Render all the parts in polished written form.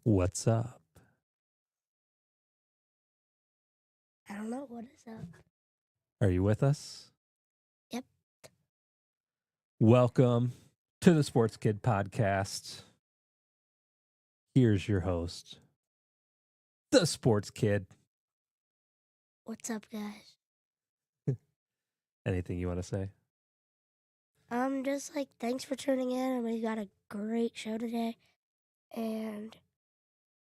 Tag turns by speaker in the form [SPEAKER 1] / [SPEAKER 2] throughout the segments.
[SPEAKER 1] What's up?
[SPEAKER 2] I don't know what is up.
[SPEAKER 1] Are you with us?
[SPEAKER 2] Yep.
[SPEAKER 1] Welcome to the Sports Kid Podcast. Here's your host, the Sports Kid.
[SPEAKER 2] What's up, guys?
[SPEAKER 1] Anything you want to say?
[SPEAKER 2] Just like thanks for tuning in, and we got a great show today. And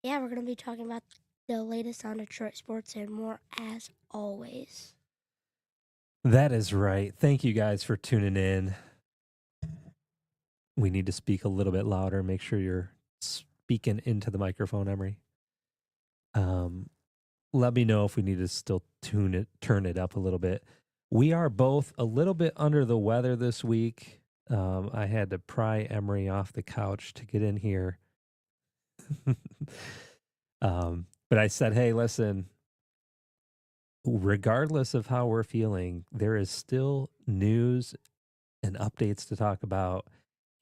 [SPEAKER 2] yeah, we're gonna be talking about the latest on Detroit sports and more as always.
[SPEAKER 1] That is right. Thank you guys for tuning in. We need to speak a little bit louder. Make sure you're speaking into the microphone, Emery. Let me know if we need to still turn it up a little bit. We are both a little bit under the weather this week. I had to pry Emery off the couch to get in here. But I said, hey, listen, regardless of how we're feeling, there is still news and updates to talk about,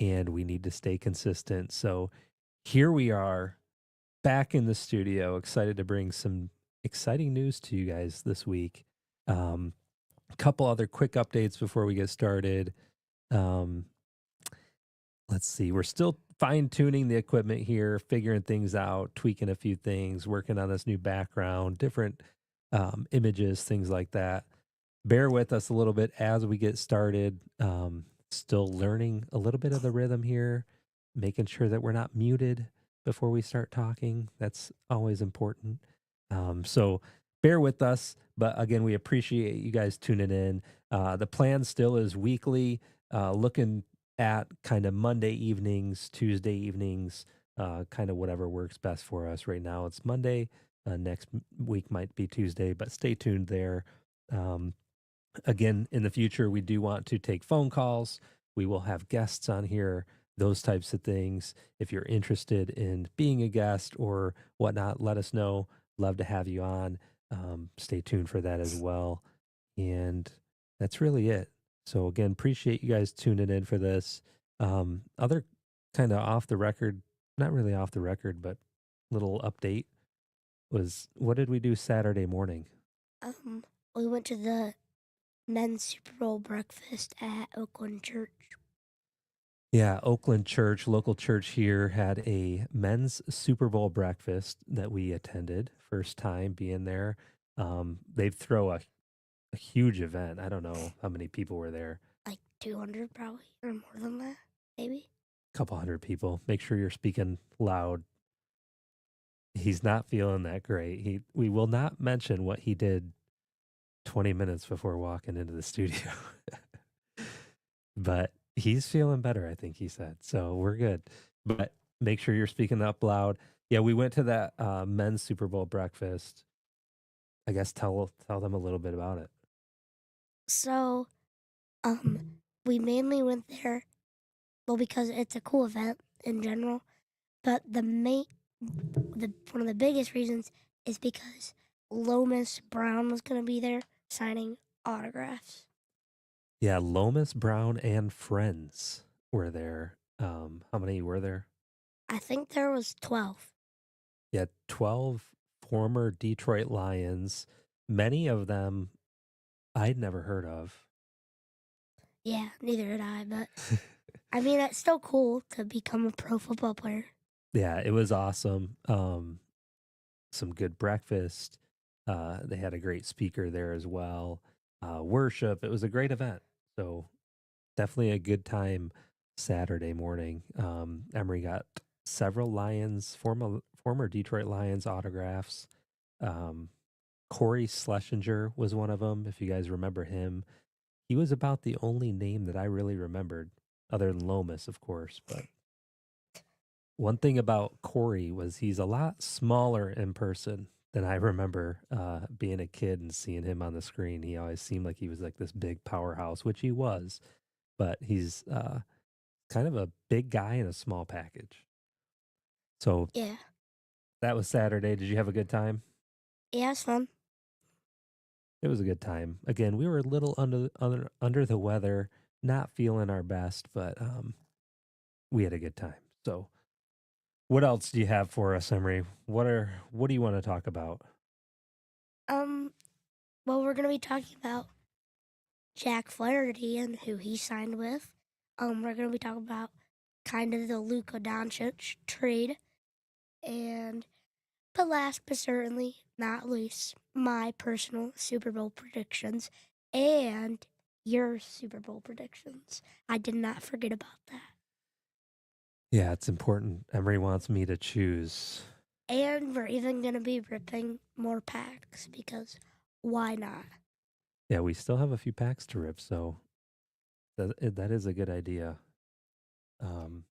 [SPEAKER 1] and we need to stay consistent. So here we are back in the studio, excited to bring some exciting news to you guys this week. A couple other quick updates before we get started. Let's see, we're still fine tuning the equipment here, figuring things out, tweaking a few things, working on this new background, different images, things like that. Bear with us a little bit as we get started. Still learning a little bit of the rhythm here, making sure that we're not muted before we start talking. That's always important. So bear with us. But again, we appreciate you guys tuning in. The plan still is weekly, looking at kind of Monday evenings, Tuesday evenings, kind of whatever works best for us. Right now it's Monday. Next week might be Tuesday, but stay tuned there. Again, in the future, we do want to take phone calls. We will have guests on here, those types of things. If you're interested in being a guest or whatnot, let us know. Love to have you on. Stay tuned for that as well. And that's really it. So, again, appreciate you guys tuning in for this. Other kind of off the record, not really off the record, but little update was what did we do Saturday morning?
[SPEAKER 2] We went to the men's Super Bowl breakfast at Oakland Church.
[SPEAKER 1] Yeah, Oakland Church, local church here, had a men's Super Bowl breakfast that we attended. First time being there. They throw a huge event. I don't know how many people were there.
[SPEAKER 2] Like 200 probably, or more than that, maybe.
[SPEAKER 1] A couple hundred people. Make sure you're speaking loud. He's not feeling that great. We will not mention what he did 20 minutes before walking into the studio. But he's feeling better, I think he said. So we're good. But make sure you're speaking up loud. Yeah, we went to that men's Super Bowl breakfast. I guess tell them a little bit about it.
[SPEAKER 2] So, we mainly went there, well, because it's a cool event in general. But one of the biggest reasons is because Lomas Brown was going to be there signing autographs.
[SPEAKER 1] Yeah, Lomas Brown and friends were there. How many were there?
[SPEAKER 2] I think there was 12.
[SPEAKER 1] Yeah, 12 former Detroit Lions. Many of them I'd never heard of.
[SPEAKER 2] Yeah, neither did I, but I mean, it's still cool to become a pro football player.
[SPEAKER 1] Yeah, it was awesome. Some good breakfast. They had a great speaker there as well. Worship. It was a great event. So definitely a good time Saturday morning. Emery got several Lions, former Detroit Lions autographs. Corey Schlesinger was one of them. If you guys remember him, he was about the only name that I really remembered, other than Lomas, of course. But one thing about Corey was he's a lot smaller in person than I remember being a kid and seeing him on the screen. He always seemed like he was like this big powerhouse, which he was, but he's kind of a big guy in a small package. So
[SPEAKER 2] Yeah.
[SPEAKER 1] that was Saturday. Did you have a good time?
[SPEAKER 2] Yeah, it's fun.
[SPEAKER 1] It was a good time. Again, we were a little under the weather, not feeling our best, but we had a good time. So What else do you have for us, Emery? What do you want to talk about?
[SPEAKER 2] Um, well, we're gonna be talking about Jack Flaherty and who he signed with. We're gonna be talking about kind of the Luka Doncic trade, and but last but certainly not least, my personal Super Bowl predictions and your Super Bowl predictions. I did not forget about that.
[SPEAKER 1] Yeah, it's important. Emery wants me to choose.
[SPEAKER 2] And we're even gonna be ripping more packs because why not?
[SPEAKER 1] Yeah, we still have a few packs to rip, so that is a good idea. Um,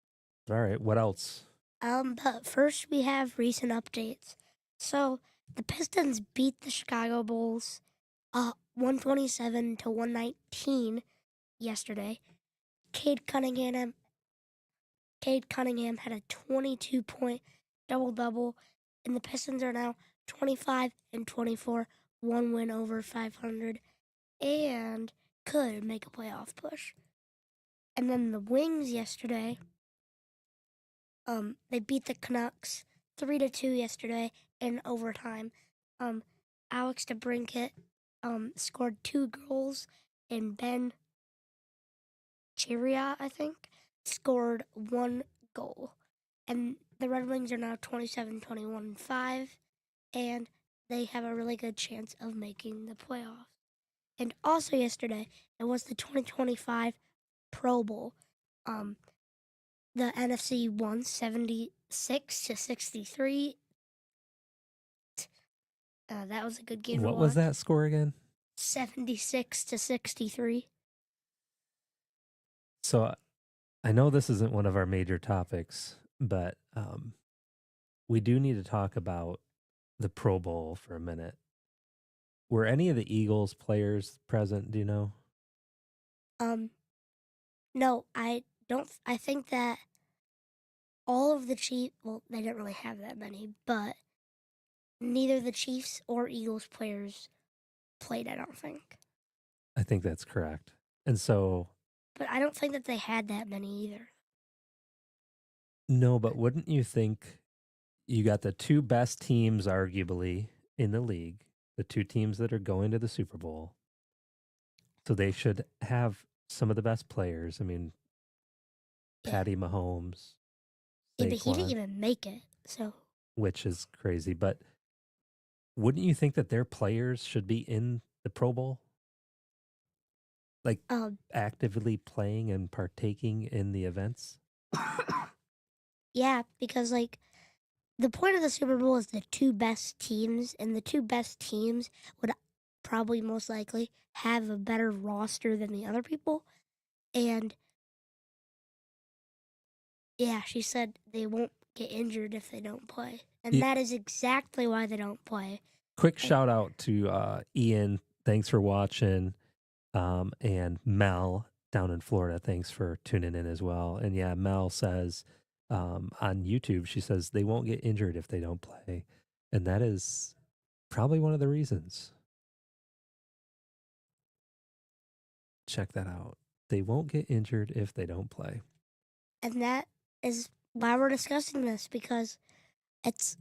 [SPEAKER 1] but all right, what else?
[SPEAKER 2] But first we have recent updates. So the Pistons beat the Chicago Bulls 127 to 119 yesterday. Cade Cunningham Cade Cunningham had a 22-point double double, and the Pistons are now 25 and 24, one win over 500, and could make a playoff push. And then the Wings yesterday, they beat the Canucks 3-2 yesterday in overtime. Um, Alex DeBrincat scored 2 goals, and Ben Chiria, I think, scored 1 goal. And the Red Wings are now 27-21-5, and they have a really good chance of making the playoffs. And also yesterday, it was the 2025 Pro Bowl. Um, the NFC won 76-63. That was a good game to
[SPEAKER 1] What was
[SPEAKER 2] watch.
[SPEAKER 1] that score again?
[SPEAKER 2] 76-63.
[SPEAKER 1] So I know this isn't one of our major topics, but we do need to talk about the Pro Bowl for a minute. Were any of the Eagles players present? Do you know?
[SPEAKER 2] Um, no, I don't. I think that all of the Chiefs, well, they didn't really have that many, but neither the Chiefs or Eagles players played, I don't think.
[SPEAKER 1] I think that's correct. And so,
[SPEAKER 2] But I don't think that they had that many either.
[SPEAKER 1] no, but wouldn't you think you got the two best teams, arguably, in the league, the two teams that are going to the Super Bowl? So they should have some of the best players. I mean,
[SPEAKER 2] Yeah.
[SPEAKER 1] Patty Mahomes,
[SPEAKER 2] Yeah, but he didn't
[SPEAKER 1] Saquon,
[SPEAKER 2] even make it. So,
[SPEAKER 1] which is crazy. But wouldn't you think that their players should be in the Pro Bowl? Like
[SPEAKER 2] um,
[SPEAKER 1] actively playing and partaking in the events?
[SPEAKER 2] yeah, because like the point of the Super Bowl is the two best teams, and the two best teams would probably most likely have a better roster than the other people. And yeah, she said they won't get injured if they don't play. And
[SPEAKER 1] Yeah.
[SPEAKER 2] that is exactly why they don't play.
[SPEAKER 1] Quick
[SPEAKER 2] And
[SPEAKER 1] shout out to Ian. Thanks for watching. And Mel down in Florida. Thanks for tuning in as well. And yeah, Mel says on YouTube, she says they won't get injured if they don't play. And that is probably one of the reasons. Check that out. They won't get injured if they don't play.
[SPEAKER 2] and that is why we're discussing this because it's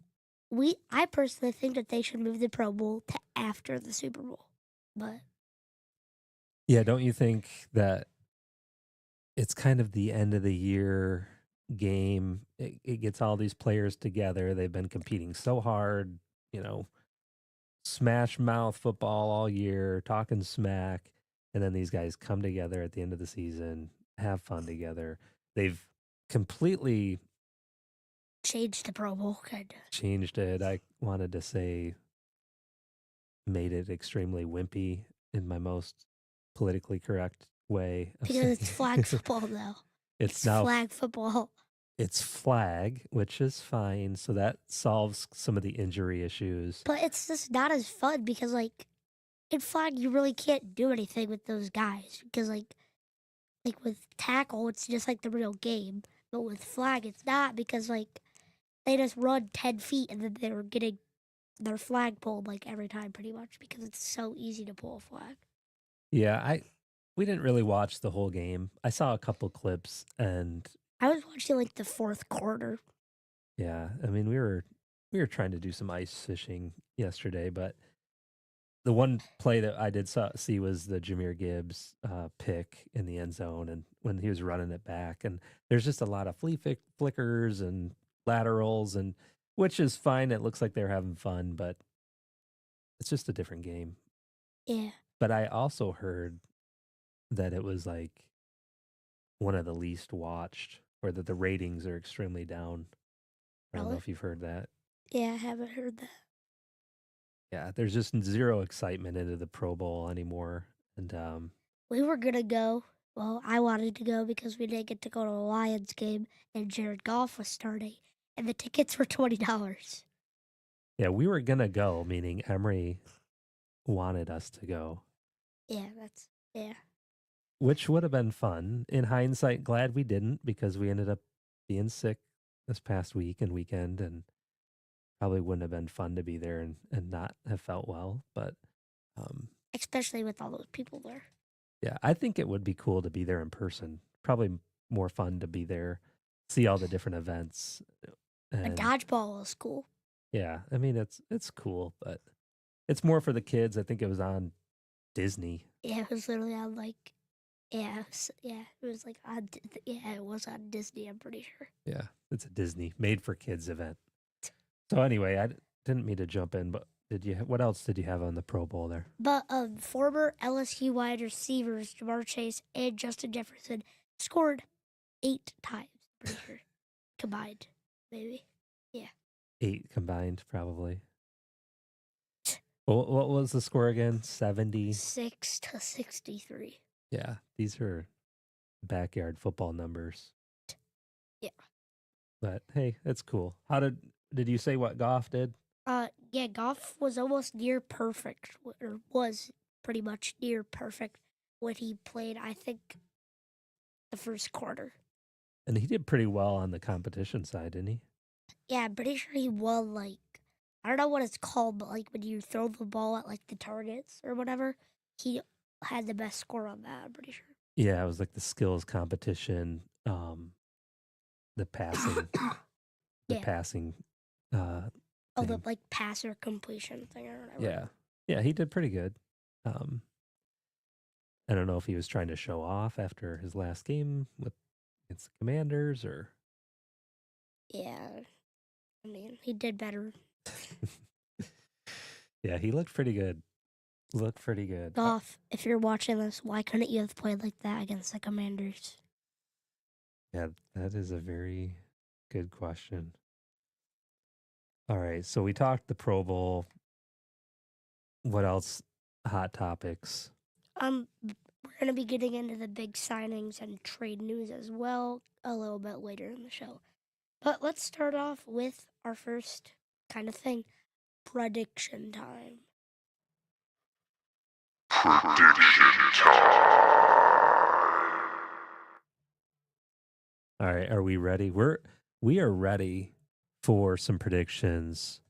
[SPEAKER 2] I personally think that they should move the Pro Bowl to after the Super Bowl. But
[SPEAKER 1] Yeah, don't you think that it's kind of the end of the year game? It gets all these players together. They've been competing so hard, you know, smash mouth football all year, talking smack, and then these guys come together at the end of the season, have fun together. They've completely
[SPEAKER 2] change the Pro Bowl kind of
[SPEAKER 1] changed it. I wanted to say made it extremely wimpy in my most politically correct way of
[SPEAKER 2] because
[SPEAKER 1] saying
[SPEAKER 2] it's flag
[SPEAKER 1] it.
[SPEAKER 2] football though.
[SPEAKER 1] It's
[SPEAKER 2] It's
[SPEAKER 1] now
[SPEAKER 2] flag football.
[SPEAKER 1] it's flag, which is fine. So that solves some of the injury issues.
[SPEAKER 2] But it's just not as fun because like in flag you really can't do anything with those guys because like with tackle it's just like the real game. But with flag it's not because like they just run 10 feet and then they're getting their flag pulled like every time pretty much because it's so easy to pull a flag.
[SPEAKER 1] Yeah, I we didn't really watch the whole game. I saw a couple clips and
[SPEAKER 2] I was watching like the fourth quarter.
[SPEAKER 1] Yeah, I mean, we were trying to do some ice fishing yesterday, but the one play that I did see was the Jameer Gibbs pick in the end zone, and when he was running it back, and there's just a lot of flickers and laterals, and which is fine. It looks like they're having fun, but it's just a different game.
[SPEAKER 2] Yeah,
[SPEAKER 1] But I also heard that it was like one of the least watched, or that the ratings are extremely down. I don't know
[SPEAKER 2] really?
[SPEAKER 1] if you've heard that.
[SPEAKER 2] Yeah, I haven't heard that.
[SPEAKER 1] Yeah, there's just zero excitement into the Pro Bowl anymore, and
[SPEAKER 2] We were gonna go. Well, I wanted to go because we didn't get to go to a Lions game, and Jared Goff was starting, and the tickets were $20.
[SPEAKER 1] yeah, we were gonna go, meaning Emery wanted us to go,
[SPEAKER 2] Yeah, that's yeah.
[SPEAKER 1] which would have been fun. In hindsight, glad we didn't because we ended up being sick this past week and weekend, and probably wouldn't have been fun to be there and not have felt well. But um,
[SPEAKER 2] Especially with all those people there.
[SPEAKER 1] yeah, I think it would be cool to be there in person. Probably more fun to be there, see all the different events,
[SPEAKER 2] A
[SPEAKER 1] and
[SPEAKER 2] dodgeball was cool.
[SPEAKER 1] yeah, I mean it's cool, but it's more for the kids. I think it was on Disney.
[SPEAKER 2] Yeah, it was literally on like it was like on yeah, it was on Disney. I'm pretty sure.
[SPEAKER 1] Yeah, it's a Disney made for kids event. So anyway, didn't mean to jump in, but what else did you have on the Pro Bowl there?
[SPEAKER 2] But former LSU wide receivers Jamar Chase and Justin Jefferson scored 8 times. Pretty sure combined, maybe. Yeah,
[SPEAKER 1] 8 combined, probably. What was the score again? 70.
[SPEAKER 2] 6-63.
[SPEAKER 1] Yeah, these are backyard football numbers.
[SPEAKER 2] Yeah.
[SPEAKER 1] But hey, it's cool. How did you say what Goff did?
[SPEAKER 2] Yeah, Goff was almost near perfect, or was pretty much near perfect when he played. I think the first quarter.
[SPEAKER 1] And he did pretty well on the competition side, didn't he?
[SPEAKER 2] Yeah, I'm pretty sure he won like I don't know what it's called, but like when you throw the ball at like the targets or whatever, he had the best score on that. I'm pretty sure.
[SPEAKER 1] Yeah, it was like the skills competition, the passing, the
[SPEAKER 2] Yeah.
[SPEAKER 1] passing
[SPEAKER 2] Oh, the
[SPEAKER 1] thing.
[SPEAKER 2] like passer completion thing or whatever.
[SPEAKER 1] Yeah. Yeah, he did pretty good. Um, I don't know if he was trying to show off after his last game against the Commanders or
[SPEAKER 2] Yeah. I mean, he did better.
[SPEAKER 1] yeah, he looked pretty good. Looked pretty good.
[SPEAKER 2] Goff, if you're watching this, why couldn't you have played like that against the Commanders?
[SPEAKER 1] Yeah, that is a very good question. All right, so we talked the Pro Bowl. What else? Hot topics.
[SPEAKER 2] We're gonna be getting into the big signings and trade news as well a little bit later in the show. But let's start off with our first kind of thing, prediction time.
[SPEAKER 1] All right, are we ready? We are ready for some predictions.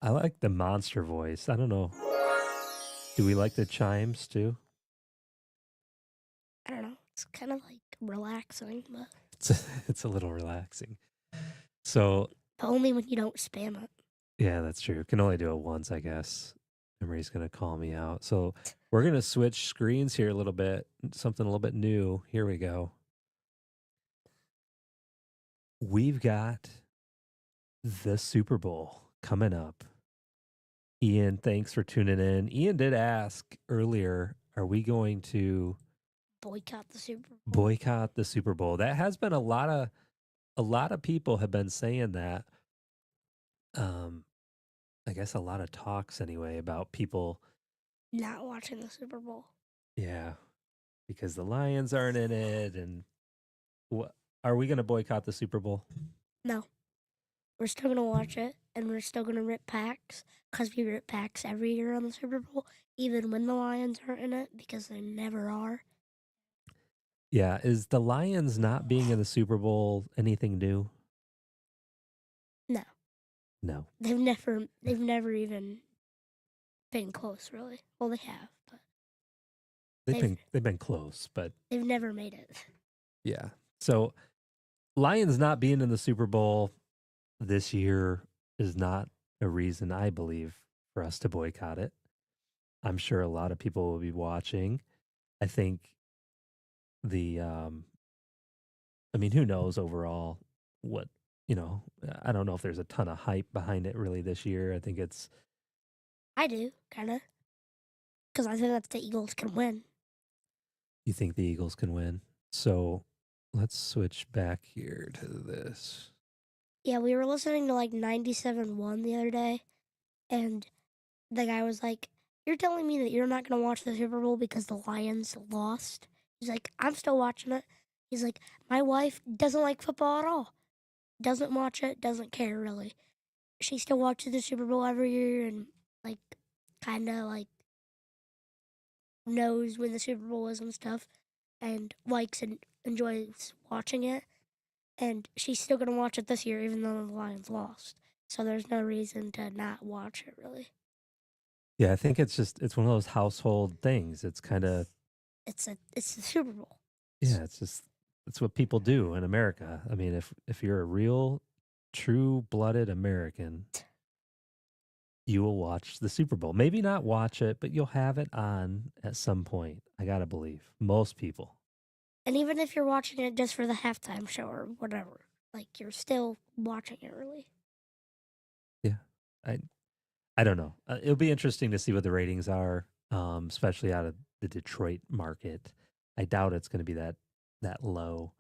[SPEAKER 1] I like the monster voice. I don't know. Do we like the chimes too?
[SPEAKER 2] I don't know. It's kind of like relaxing, but
[SPEAKER 1] It's a little relaxing. So
[SPEAKER 2] only when you don't spam it.
[SPEAKER 1] yeah, that's true. Can only do it once, I guess. Emery's gonna call me out. So we're gonna switch screens here a little bit. Something a little bit new. Here we go. We've got the Super Bowl coming up. Ian, thanks for tuning in. Ian did ask earlier, are we going to
[SPEAKER 2] Boycott the Super Bowl.
[SPEAKER 1] boycott the Super Bowl? That has been a lot of people have been saying that. I guess a lot of talks anyway about people,
[SPEAKER 2] Not watching the Super Bowl.
[SPEAKER 1] yeah, because the Lions aren't in it, and what are we going to boycott the Super Bowl?
[SPEAKER 2] No. We're still going to watch it, and we're still going to rip packs, because we rip packs every year on the Super Bowl, even when the Lions aren't in it, because they never are.
[SPEAKER 1] Yeah, is the Lions not being in the Super Bowl anything new?
[SPEAKER 2] No.
[SPEAKER 1] No.
[SPEAKER 2] They've never even been close, really. Well, they have, but
[SPEAKER 1] They've been close, but
[SPEAKER 2] they've never made it.
[SPEAKER 1] yeah. So Lions not being in the Super Bowl this year is not a reason, I believe, for us to boycott it. I'm sure a lot of people will be watching. I think the I mean, who knows overall what, I don't know if there's a ton of hype behind it really this year. I think it's
[SPEAKER 2] I do, kind of, because I think that the Eagles can win.
[SPEAKER 1] you think the Eagles can win. So let's switch back here to this.
[SPEAKER 2] Yeah, we were listening to like 97.1 the other day, and the guy was like, "You're telling me that you're not going to watch the Super Bowl because the Lions lost?" He's like, "I'm still watching it." He's like, "My wife doesn't like football at all. Doesn't watch it, doesn't care really. She still watches the Super Bowl every year and like kind of like knows when the Super Bowl is and stuff and likes and enjoys watching it. And she's still going to watch it this year even though the Lions lost. So there's no reason to not watch it really.
[SPEAKER 1] Yeah, I think it's one of those household things. It's kind of
[SPEAKER 2] It's the Super Bowl.
[SPEAKER 1] yeah, it's what people do in America. I mean, if you're a real true-blooded American, you will watch the Super Bowl. Maybe not watch it, but you'll have it on at some point. I got to believe. Most people.
[SPEAKER 2] And even if you're watching it just for the halftime show or whatever, like you're still watching it really.
[SPEAKER 1] Yeah. I I don't know. It'll be interesting to see what the ratings are, especially out of the Detroit market. I doubt it's going to be that low.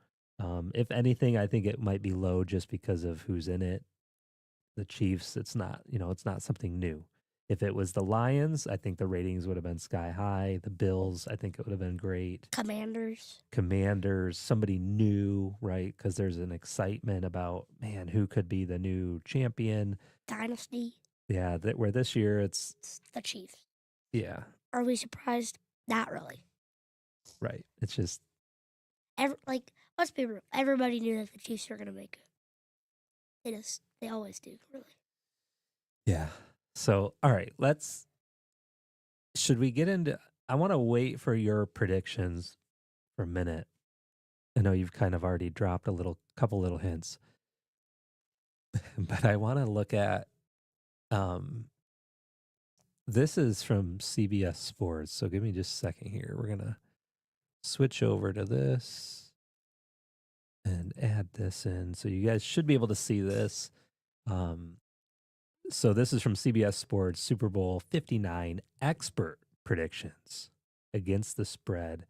[SPEAKER 1] If anything, I think it might be low just because of who's in it. The Chiefs, it's not something new. If it was the Lions, I think the ratings would have been sky high. The Bills, I think it would have been great.
[SPEAKER 2] Commanders,
[SPEAKER 1] Commanders, somebody new, right? Because there's an excitement about, man, who could be the new champion?
[SPEAKER 2] Dynasty,
[SPEAKER 1] Yeah, where this year it's,
[SPEAKER 2] it's the Chiefs.
[SPEAKER 1] yeah,
[SPEAKER 2] Are we surprised? Not really.
[SPEAKER 1] right. It's just,
[SPEAKER 2] Like, let's be real. Everybody knew that the Chiefs were going to make it. They always do, really.
[SPEAKER 1] yeah. So, all right, should we get into, I want to wait for your predictions for a minute. I know you've kind of already dropped couple little hints, but I want to look at, um, this is from CBS Sports. So give me just a second here. We're going to switch over to this and add this in. So you guys should be able to see this. Um, so this is from CBS Sports Super Bowl 59 expert predictions against the spread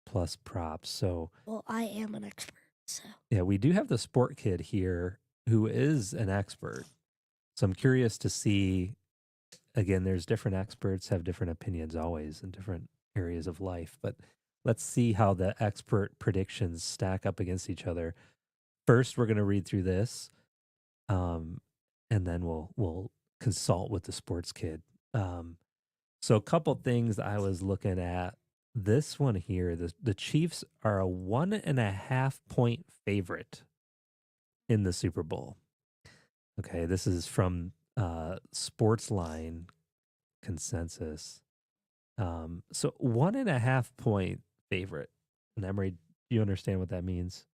[SPEAKER 1] plus props. So
[SPEAKER 2] Well, I am an expert, so.
[SPEAKER 1] yeah, we do have the sport kid here who is an expert. So I'm curious to see, again, there's different experts have different opinions always in different areas of life, but let's see how the expert predictions stack up against each other. First, we're going to read through this, and then we'll consult with the sports kid. So a couple things I was looking at. This one here, the Chiefs are a 1.5 point favorite in the Super Bowl. Okay, this is from Sportsline consensus. So 1.5 point favorite. And Emery, do you understand what that means?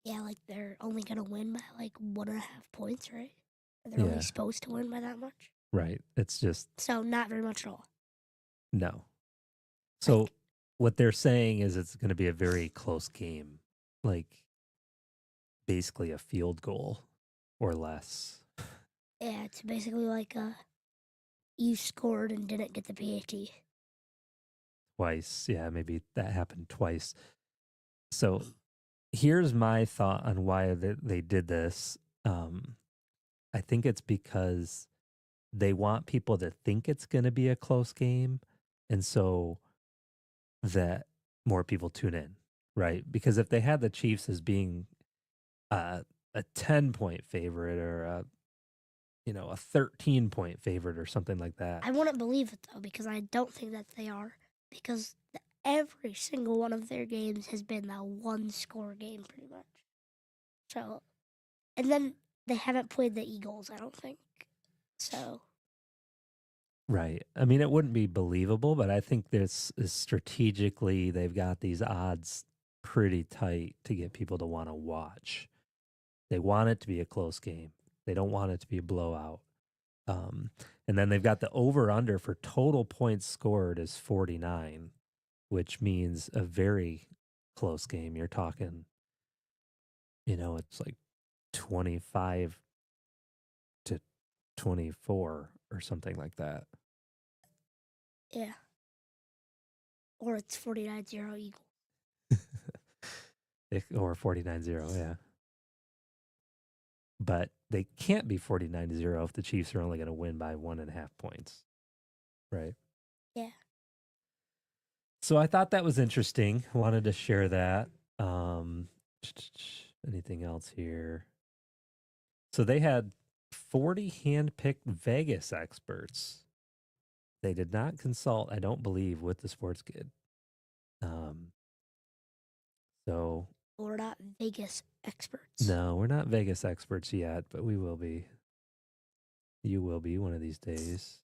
[SPEAKER 2] Yeah, like they're only going to win by like 1.5 points, right? They're only
[SPEAKER 1] Yeah,
[SPEAKER 2] supposed to win by that much.
[SPEAKER 1] right. It's just
[SPEAKER 2] So not very much at all.
[SPEAKER 1] no. So
[SPEAKER 2] Like,
[SPEAKER 1] what they're saying is it's going to be a very close game, like basically a field goal or less.
[SPEAKER 2] yeah, it's basically like you scored and didn't get the PAT.
[SPEAKER 1] Twice. Yeah, maybe that happened twice. So here's my thought on why they did this. I think it's because they want people to think it's going to be a close game. And so that more people tune in, right? Because if they had the Chiefs as being a 10 point favorite or a 13 point favorite or something like that.
[SPEAKER 2] I wouldn't believe it though because I don't think that they are because every single one of their games has been that one score game pretty much. So, and then they haven't played the Eagles, I don't think. So,
[SPEAKER 1] Right. I mean, it wouldn't be believable, but I think this is strategically they've got these odds pretty tight to get people to want to watch. They want it to be a close game. They don't want it to be a blowout. And then they've got the over-under for total points scored is 49, which means a very close game. You're talking, it's like 25 to 24 or something like that.
[SPEAKER 2] Yeah. Or it's 49-0 Eagles.
[SPEAKER 1] Or 49-0, yeah. But they can't be 49-0 if the Chiefs are only going to win by 1.5 points, right?
[SPEAKER 2] Yeah.
[SPEAKER 1] So I thought that was interesting. Wanted to share that. Anything else here? So they had 40 hand-picked Vegas experts. They did not consult, I don't believe, with the sports kid. So
[SPEAKER 2] We're not Vegas experts.
[SPEAKER 1] no, we're not Vegas experts yet, but we will be. You will be one of these days.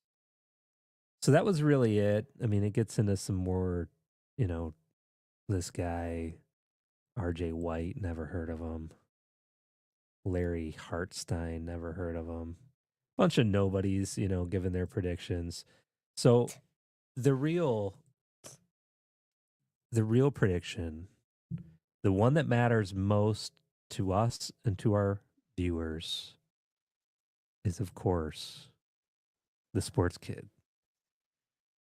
[SPEAKER 1] So that was really it. I mean, it gets into some more, this guy, RJ White, never heard of him. Larry Hartstein, never heard of him. Bunch of nobodies, giving their predictions. So the real prediction, the one that matters most to us and to our viewers is, of course, the sports kid.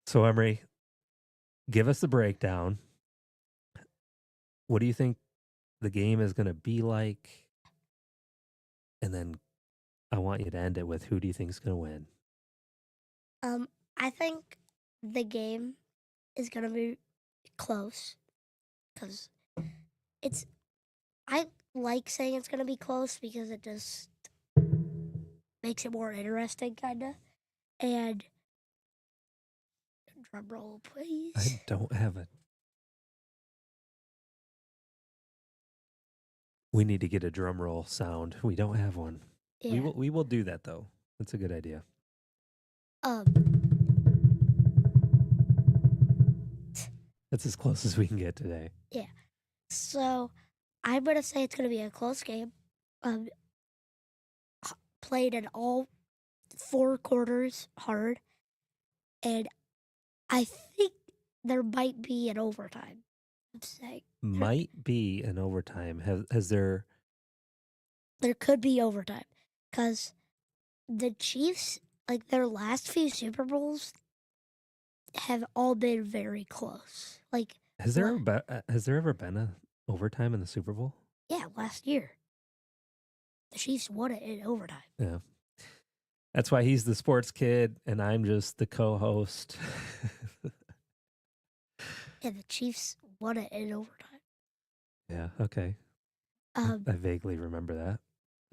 [SPEAKER 1] So, Emery, give us the breakdown. What do you think the game is going to be like? And then I want you to end it with, who do you think is going to win?
[SPEAKER 2] I think the game is going to be close because I like saying it's going to be close because it just makes it more interesting, kind of. And drum roll, please.
[SPEAKER 1] I don't have it. We need to get a drum roll sound. We don't have one.
[SPEAKER 2] Yeah.
[SPEAKER 1] We will do that though. That's a good idea. That's as close as we can get today.
[SPEAKER 2] Yeah. So I'm gonna say it's gonna be a close game. Played in all 4 quarters hard, and I think there might be an overtime. I'm saying
[SPEAKER 1] Might be an overtime. Has there
[SPEAKER 2] could be overtime because the Chiefs, like their last few Super Bowls, have all been very close. Like
[SPEAKER 1] has there ever been a overtime in the Super Bowl?
[SPEAKER 2] Yeah, last year the Chiefs won it in overtime.
[SPEAKER 1] Yeah. That's why he's the sports kid and I'm just the co-host.
[SPEAKER 2] Yeah, the Chiefs won it in overtime.
[SPEAKER 1] Yeah, okay. I vaguely remember that.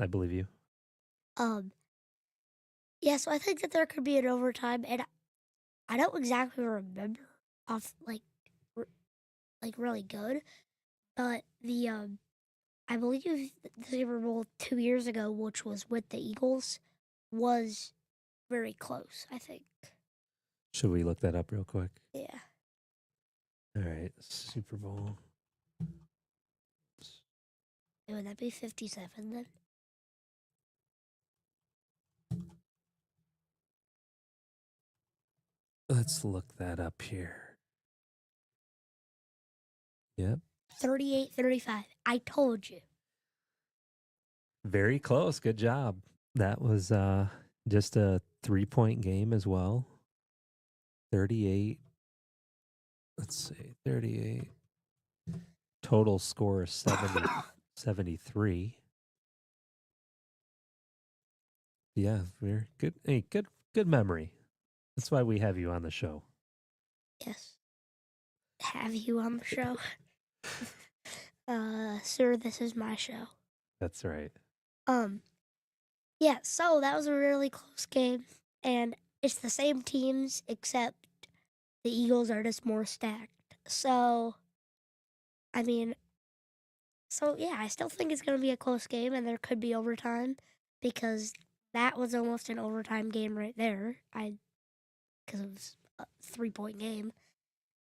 [SPEAKER 1] I believe you.
[SPEAKER 2] Yeah, so I think that there could be an overtime, and I don't exactly remember off like really good, but the I believe the Super Bowl 2 years ago, which was with the Eagles, was very close. I think.
[SPEAKER 1] Should we look that up real quick?
[SPEAKER 2] Yeah.
[SPEAKER 1] All right, Super Bowl.
[SPEAKER 2] Would that be 57 then?
[SPEAKER 1] Let's look that up here. Yep.
[SPEAKER 2] 38-35. I told you.
[SPEAKER 1] Very close. Good job. That was just a 3-point game as well. 38. Let's see. 38. Total score is 73. Yeah, very good. Hey, good memory. That's why we have you on the show.
[SPEAKER 2] Yes. Have you on the show? Sir, this is my show.
[SPEAKER 1] That's right.
[SPEAKER 2] Yeah, so that was a really close game, and it's the same teams except the Eagles are just more stacked. So, I mean, yeah, I still think it's going to be a close game, and there could be overtime because that was almost an overtime game right there. Because it was a 3-point game,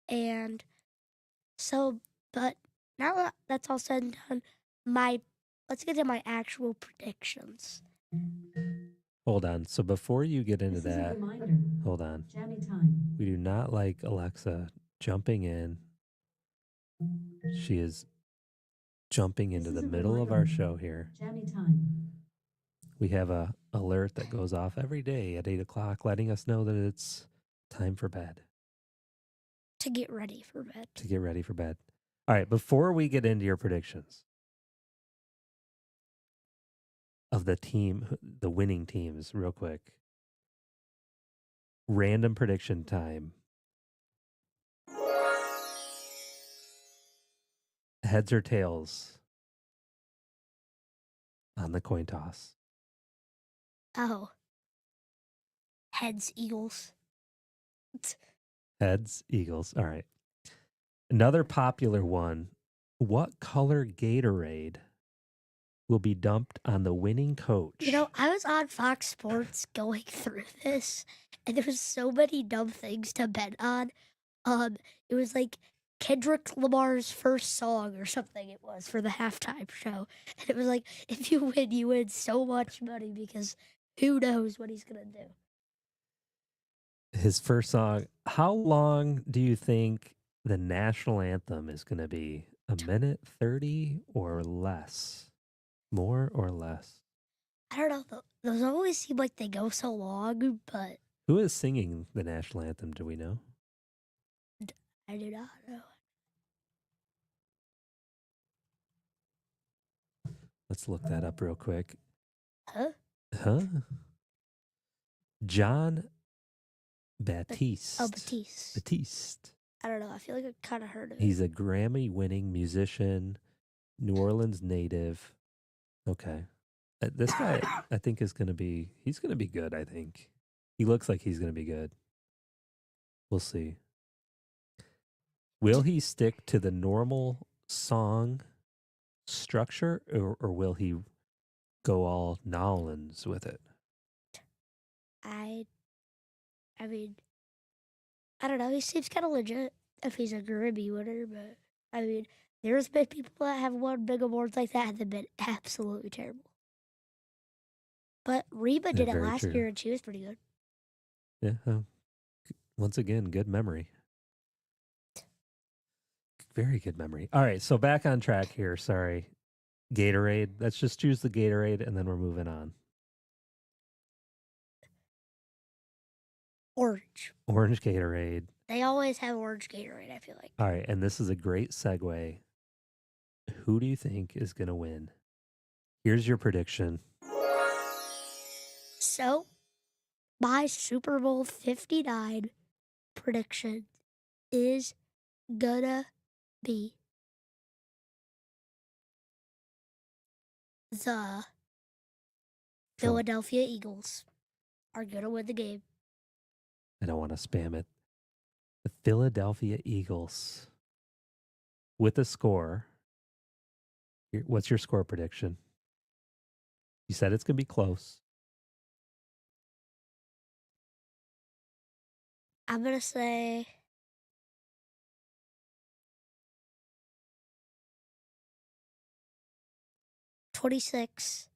[SPEAKER 2] and so, but now that that's all said and done, my let's get to my actual predictions.
[SPEAKER 1] Hold on. So before you get into
[SPEAKER 3] This is a
[SPEAKER 1] that,
[SPEAKER 3] reminder.
[SPEAKER 1] hold on.
[SPEAKER 3] Jammy time.
[SPEAKER 1] We do not like Alexa jumping in. She is jumping into the middle of our show here.
[SPEAKER 3] Jammy time.
[SPEAKER 1] We have a alert that goes off every day at 8 o'clock, letting us know that it's time for bed.
[SPEAKER 2] To get ready for bed.
[SPEAKER 1] To get ready for bed. All right, before we get into your predictions of the team, the winning teams, real quick. Random prediction time. Heads or tails on the coin toss?
[SPEAKER 2] Oh. Heads, Eagles.
[SPEAKER 1] Heads, Eagles. All right. Another popular one. What color Gatorade will be dumped on the winning coach?
[SPEAKER 2] You know, I was on Fox Sports going through this, and there was so many dumb things to bet on. It was like Kendrick Lamar's first song or something it was for the halftime show. And it was like, if you win so much money because who knows what he's gonna do.
[SPEAKER 1] His first song. How long do you think the national anthem is going to be? A minute 30 or less? More or less?
[SPEAKER 2] I don't know. Those always seem like they go so long, but
[SPEAKER 1] Who is singing the national anthem? Do we know?
[SPEAKER 2] I do not know.
[SPEAKER 1] Let's look that up real quick.
[SPEAKER 2] Huh?
[SPEAKER 1] Huh? John Baptiste.
[SPEAKER 2] Oh, Batiste.
[SPEAKER 1] Batiste.
[SPEAKER 2] I don't know. I feel like I kind of heard of
[SPEAKER 1] He's
[SPEAKER 2] it.
[SPEAKER 1] a Grammy-winning musician, New Orleans native. Okay. This guy, I think, he's going to be good, I think. He looks like he's going to be good. We'll see. Will he stick to the normal song structure, or will he go all Nolans with it?
[SPEAKER 2] I mean, I don't know. He seems kind of legit if he's a Grammy winner, but I mean, there's been people that have won big awards like that and they've been absolutely terrible. But Reba did it
[SPEAKER 1] Very
[SPEAKER 2] last
[SPEAKER 1] true.
[SPEAKER 2] year and she was pretty good.
[SPEAKER 1] Yeah. Once again, good memory. Very good memory. All right, so back on track here. Sorry. Gatorade. Let's just choose the Gatorade and then we're moving on.
[SPEAKER 2] Orange.
[SPEAKER 1] Orange Gatorade.
[SPEAKER 2] They always have orange Gatorade, I feel like.
[SPEAKER 1] All right, and this is a great segue. Who do you think is going to win? Here's your prediction.
[SPEAKER 2] So, my Super Bowl 59 prediction is gonna be the Philadelphia Eagles are gonna win the game.
[SPEAKER 1] I don't want to spam it. The Philadelphia Eagles with a score. What's your score prediction? You said it's going to be close.
[SPEAKER 2] I'm gonna say 26,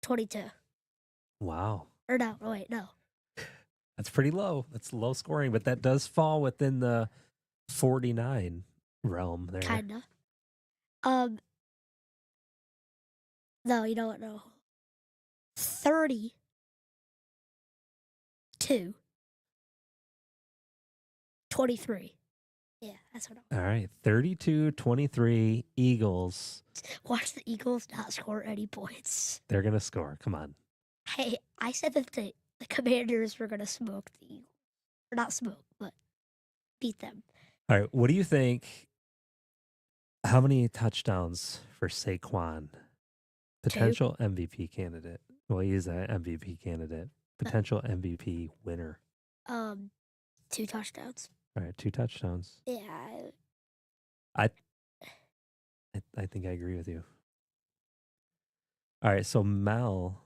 [SPEAKER 2] 22.
[SPEAKER 1] Wow.
[SPEAKER 2] Or no, wait, no.
[SPEAKER 1] That's pretty low. That's low scoring, but that does fall within the 49 realm there.
[SPEAKER 2] Kinda. No, you know what? No. 32. 23. Yeah, that's what
[SPEAKER 1] All right. 32-23 Eagles.
[SPEAKER 2] Watch the Eagles not score any points.
[SPEAKER 1] They're going to score. Come on.
[SPEAKER 2] Hey, I said that the Commanders were going to smoke the Eagles. Or not smoke, but beat them.
[SPEAKER 1] All right. What do you think? How many touchdowns for Saquon? Potential MVP candidate. Well, he is an MVP candidate. Potential MVP winner.
[SPEAKER 2] 2 touchdowns.
[SPEAKER 1] All right. 2 touchdowns.
[SPEAKER 2] Yeah.
[SPEAKER 1] I think I agree with you. All right. So Mel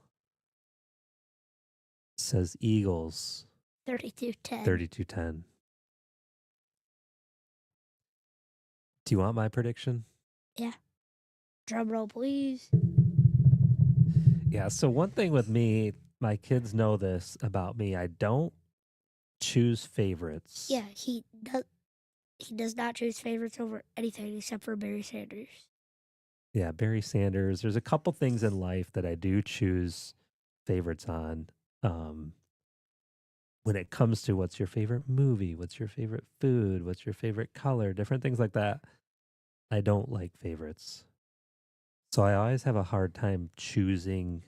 [SPEAKER 1] says Eagles.
[SPEAKER 2] 32-10.
[SPEAKER 1] 32-10. Do you want my prediction?
[SPEAKER 2] Yeah. Drum roll, please.
[SPEAKER 1] Yeah. So one thing with me, my kids know this about me. I don't choose favorites.
[SPEAKER 2] Yeah, he does. He does not choose favorites over anything except for Barry Sanders.
[SPEAKER 1] Yeah, Barry Sanders. There's a couple things in life that I do choose favorites on. Um, when it comes to what's your favorite movie, what's your favorite food, what's your favorite color, different things like that, I don't like favorites. So I always have a hard time choosing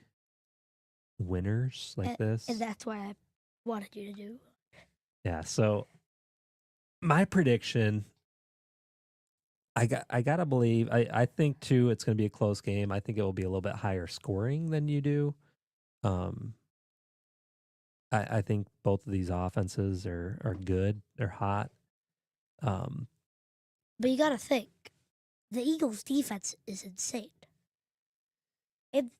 [SPEAKER 1] winners like
[SPEAKER 2] And
[SPEAKER 1] this.
[SPEAKER 2] that's why I wanted you to do.
[SPEAKER 1] Yeah. So my prediction, I gotta believe. I think too it's gonna be a close game. I think it will be a little bit higher scoring than you do. Um, I think both of these offenses are good. They're hot. Um,
[SPEAKER 2] But you got to think, the Eagles' defense is insane. And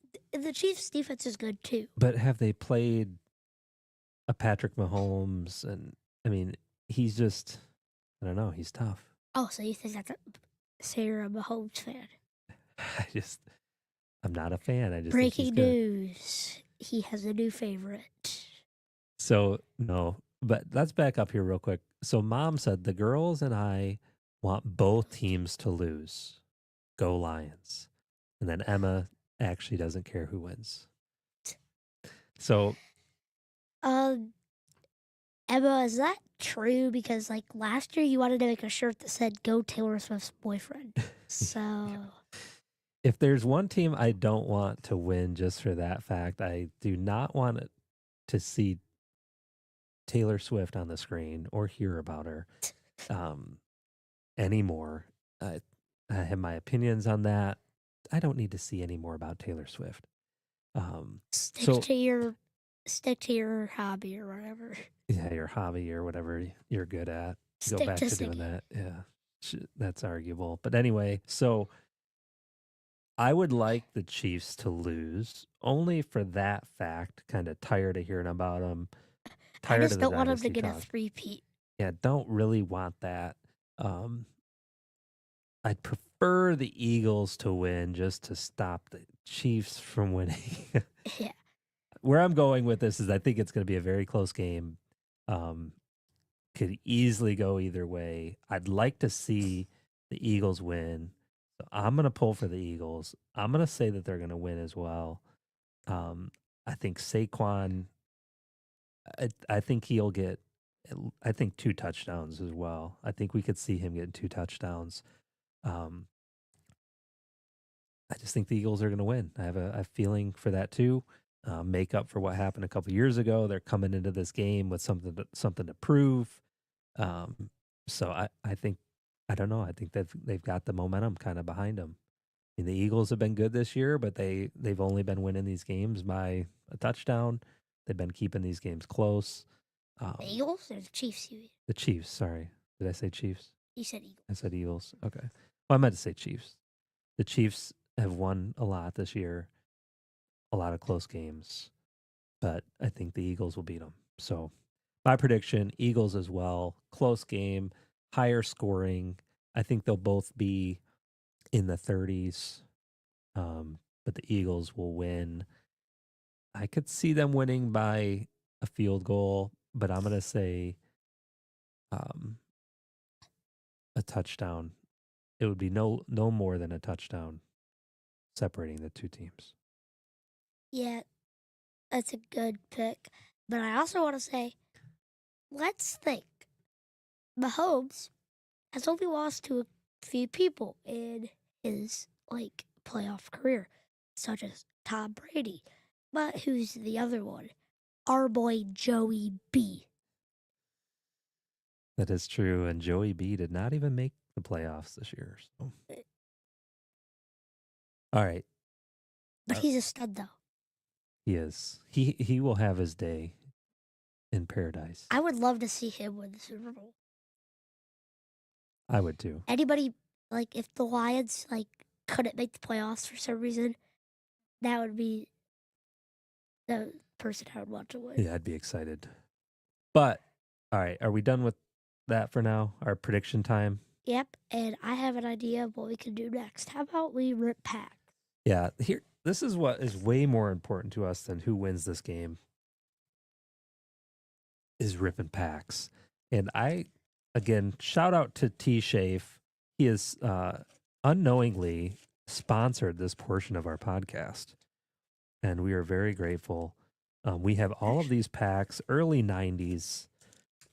[SPEAKER 2] the Chiefs' defense is good too.
[SPEAKER 1] but have they played a Patrick Mahomes? And I mean, he's just I don't know. He's tough.
[SPEAKER 2] Oh, so you think that's so you're a Mahomes fan?
[SPEAKER 1] I just I'm not a fan. I just think he's
[SPEAKER 2] Breaking
[SPEAKER 1] good.
[SPEAKER 2] news: he has a new favorite.
[SPEAKER 1] So no, but let's back up here real quick. So mom said the girls and I want both teams to lose. Go Lions. And then Emma actually doesn't care who wins. So
[SPEAKER 2] Um, Emma, is that true? Because like last year, you wanted to make a shirt that said "Go Taylor Swift's boyfriend." So
[SPEAKER 1] if there's one team I don't want to win just for that fact, I do not want it to see Taylor Swift on the screen or hear about her um, anymore. I have my opinions on that. I don't need to see any more about Taylor Swift.
[SPEAKER 2] stick
[SPEAKER 1] So
[SPEAKER 2] to your stick to your hobby or whatever.
[SPEAKER 1] yeah, your hobby or whatever you're good at, go
[SPEAKER 2] Stick
[SPEAKER 1] back
[SPEAKER 2] to
[SPEAKER 1] to doing
[SPEAKER 2] singing.
[SPEAKER 1] that. Yeah, that's arguable. But anyway, so I would like the Chiefs to lose only for that fact. Kind of tired of hearing about them.
[SPEAKER 2] I
[SPEAKER 1] Tired
[SPEAKER 2] just
[SPEAKER 1] of the
[SPEAKER 2] don't want him to
[SPEAKER 1] dynasty
[SPEAKER 2] get a
[SPEAKER 1] talk.
[SPEAKER 2] three-peat.
[SPEAKER 1] Yeah, don't really want that. Um, I'd prefer the Eagles to win just to stop the Chiefs from winning.
[SPEAKER 2] Yeah.
[SPEAKER 1] Where I'm going with this is I think it's going to be a very close game. Um, could easily go either way. I'd like to see the Eagles win. So I'm going to pull for the Eagles. I'm going to say that they're going to win as well. I think Saquon, I think he'll get, I think 2 touchdowns as well. I think we could see him getting 2 touchdowns. Um, I just think the Eagles are going to win. I have a feeling for that too. Make up for what happened a couple years ago. They're coming into this game with something to prove. Um, so I think I don't know. I think they've got the momentum kind of behind them. I mean, the Eagles have been good this year, but they've only been winning these games by a touchdown. They've been keeping these games close.
[SPEAKER 2] The
[SPEAKER 1] Um,
[SPEAKER 2] Eagles or the Chiefs?
[SPEAKER 1] the Chiefs. Sorry, did I say Chiefs?
[SPEAKER 2] You said Eagles.
[SPEAKER 1] I said Eagles. Okay. Well, I meant to say Chiefs. The Chiefs have won a lot this year, a lot of close games, but I think the Eagles will beat them. So my prediction, Eagles as well. Close game, higher scoring. I think they'll both be in the 30s, but the Eagles will win. I could see them winning by a field goal, but I'm going to say um, a touchdown. It would be no more than a touchdown separating the two teams.
[SPEAKER 2] Yeah, that's a good pick. But I also want to say, let's think. Mahomes has only lost to a few people in his like playoff career, such as Tom Brady. But who's the other one? Our boy Joey B.
[SPEAKER 1] That is true. And Joey B did not even make the playoffs this year. So, all right.
[SPEAKER 2] But he's a stud though.
[SPEAKER 1] He is. He will have his day in paradise.
[SPEAKER 2] I would love to see him win the Super Bowl.
[SPEAKER 1] I would too.
[SPEAKER 2] Anybody like if the Lions like couldn't make the playoffs for some reason, that would be the person I would want to win.
[SPEAKER 1] Yeah, I'd be excited. But all right, are we done with that for now? Our prediction time.
[SPEAKER 2] Yep, and I have an idea of what we can do next. How about we rip pack?
[SPEAKER 1] Yeah, here. This is what is way more important to us than who wins this game. Is ripping packs, and I, again, shout out to T Shafe. He has unknowingly sponsored this portion of our podcast, and we are very grateful. We have all of these packs, early '90s.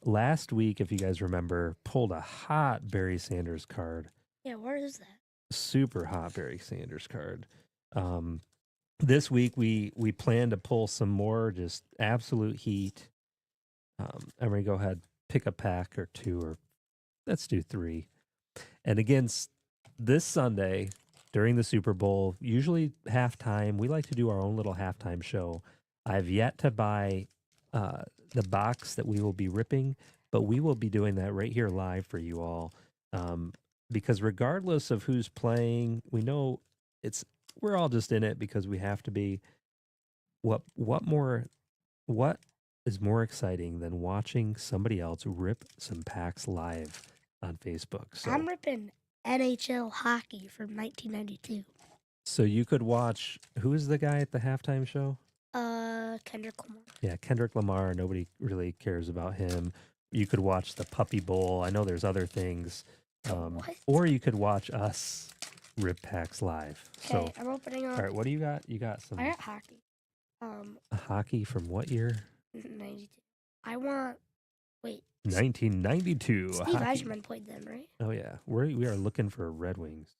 [SPEAKER 1] Last week, if you guys remember, pulled a hot Barry Sanders card.
[SPEAKER 2] Yeah, where is that?
[SPEAKER 1] Super hot Barry Sanders card. This week we plan to pull some more just absolute heat. Emery, go ahead, pick a pack or two, or let's do three. And again, this Sunday during the Super Bowl, usually halftime, we like to do our own little halftime show. I've yet to buy the box that we will be ripping, but we will be doing that right here live for you all. Because regardless of who's playing, we know we're all just in it because we have to be. What is more exciting than watching somebody else rip some packs live on Facebook? So
[SPEAKER 2] I'm ripping NHL hockey from 1992.
[SPEAKER 1] So you could watch, who is the guy at the halftime show?
[SPEAKER 2] Kendrick Lamar.
[SPEAKER 1] Yeah, Kendrick Lamar. Nobody really cares about him. You could watch the Puppy Bowl. I know there's other things.
[SPEAKER 2] What?
[SPEAKER 1] Or you could watch us rip packs live.
[SPEAKER 2] Okay,
[SPEAKER 1] So,
[SPEAKER 2] I'm opening up.
[SPEAKER 1] all right, what do you got? You got some
[SPEAKER 2] I got hockey.
[SPEAKER 1] hockey from what year?
[SPEAKER 2] 92. I want. Wait.
[SPEAKER 1] 1992.
[SPEAKER 2] Steve
[SPEAKER 1] hockey.
[SPEAKER 2] Eichmann played them, right?
[SPEAKER 1] Oh yeah, we are looking for Red Wings.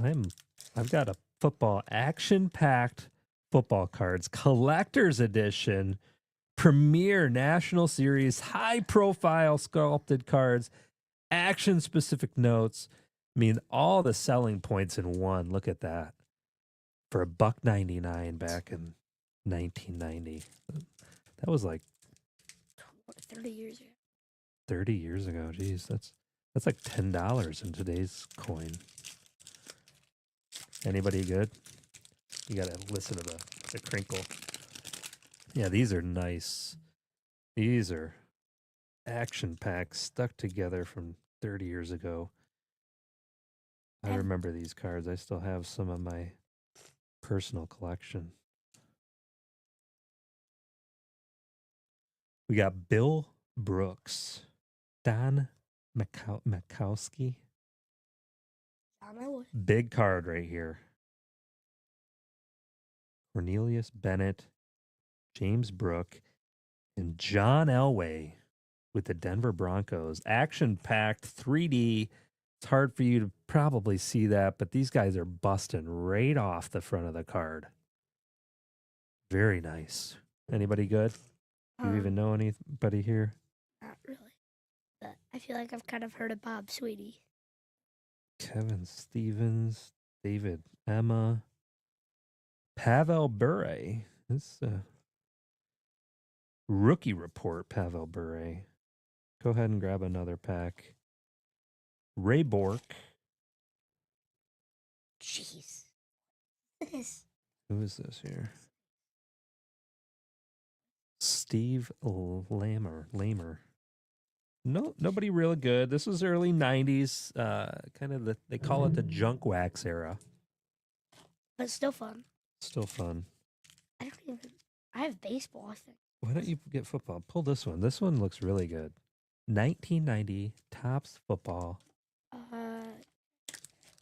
[SPEAKER 1] I've got a football action-packed football cards collector's edition, premier national series, high-profile sculpted cards, action-specific notes. I mean, all the selling points in one. Look at that for $1.99 back in 1990. That was like
[SPEAKER 2] 30 years ago.
[SPEAKER 1] 30 years ago. Geez, that's like $10 in today's coin. Anybody good? You gotta listen to the crinkle. Yeah, these are nice. These are action packs stuck together from 30 years ago. I remember these cards. I still have some of my personal collection. We got Bill Brooks, Don Makowski. Big card right here. Cornelius Bennett, James Brooke, and John Elway with the Denver Broncos. Action-packed 3D. It's hard for you to probably see that, but these guys are busting right off the front of the card. Very nice. Anybody good? Do you even know anybody here?
[SPEAKER 2] Not really. But I feel like I've kind of heard of Bob Sweetie.
[SPEAKER 1] Kevin Stevens, David Emma, Pavel Bure. This rookie report, Pavel Bure. Go ahead and grab another pack. Ray Bork.
[SPEAKER 2] Jeez.
[SPEAKER 1] Who is this here? Steve Lamer. No, nobody real good. This was early 90s. Kind of they call it the junk wax era.
[SPEAKER 2] But still fun.
[SPEAKER 1] Still fun.
[SPEAKER 2] I have baseball, I think.
[SPEAKER 1] Why don't you get football? Pull this one. This one looks really good. 1990 Topps football.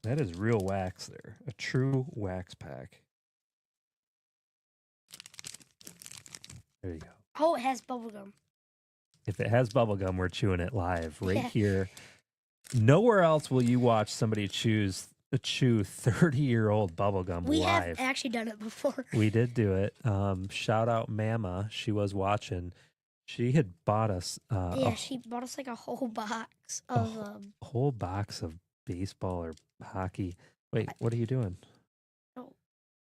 [SPEAKER 1] That is real wax there. A true wax pack. There you go.
[SPEAKER 2] Oh, it has bubblegum.
[SPEAKER 1] If it has bubblegum, we're chewing it live right here. Nowhere else will you watch somebody chew 30-year-old bubblegum live.
[SPEAKER 2] We have actually done it before.
[SPEAKER 1] We did do it. Shout out Mama. She was watching. She had bought us.
[SPEAKER 2] She bought us like a whole box of.
[SPEAKER 1] A whole box of baseball or hockey. Wait, what are you doing?
[SPEAKER 2] Oh,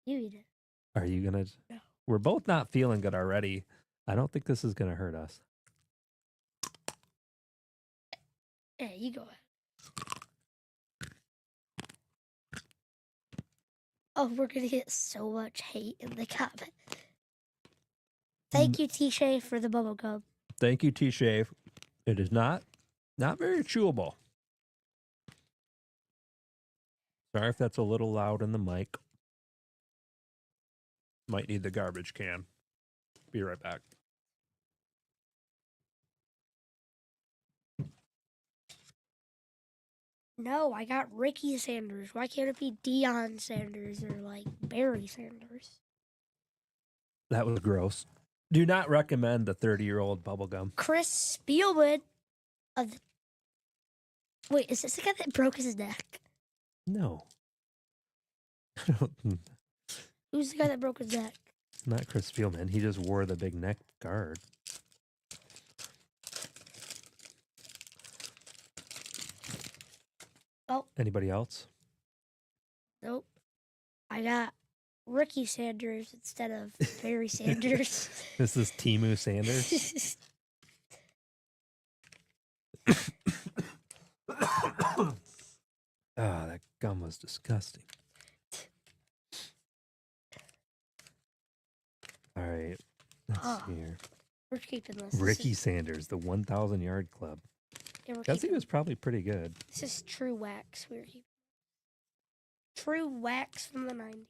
[SPEAKER 2] you eat it.
[SPEAKER 1] Are you going to?
[SPEAKER 2] No.
[SPEAKER 1] We're both not feeling good already. I don't think this is going to hurt us.
[SPEAKER 2] Yeah, you go ahead. Oh, we're going to get so much hate in the comment. Thank you, T-Shay, for the bubble gum.
[SPEAKER 1] Thank you, T-Shave. It is not very chewable. Sorry if that's a little loud in the mic. Might need the garbage can. Be right back.
[SPEAKER 2] No, I got Ricky Sanders. Why can't it be Deion Sanders or like Barry Sanders?
[SPEAKER 1] That was gross. Do not recommend the 30-year-old bubblegum.
[SPEAKER 2] Chris Spielman of the... Wait, is this the guy that broke his neck?
[SPEAKER 1] No.
[SPEAKER 2] Who's the guy that broke his neck?
[SPEAKER 1] Not Chris Spielman. He just wore the big neck guard.
[SPEAKER 2] Oh.
[SPEAKER 1] Anybody else?
[SPEAKER 2] Nope. I got Ricky Sanders instead of Barry Sanders.
[SPEAKER 1] This is Timu Sanders. Ah, that gum was disgusting. All right. Let's see here.
[SPEAKER 2] We're keeping this.
[SPEAKER 1] Ricky Sanders, the 1,000-yard club.
[SPEAKER 2] Yeah,
[SPEAKER 1] Guess he was probably pretty good.
[SPEAKER 2] This is True Wax. We're keeping True Wax from the 90s.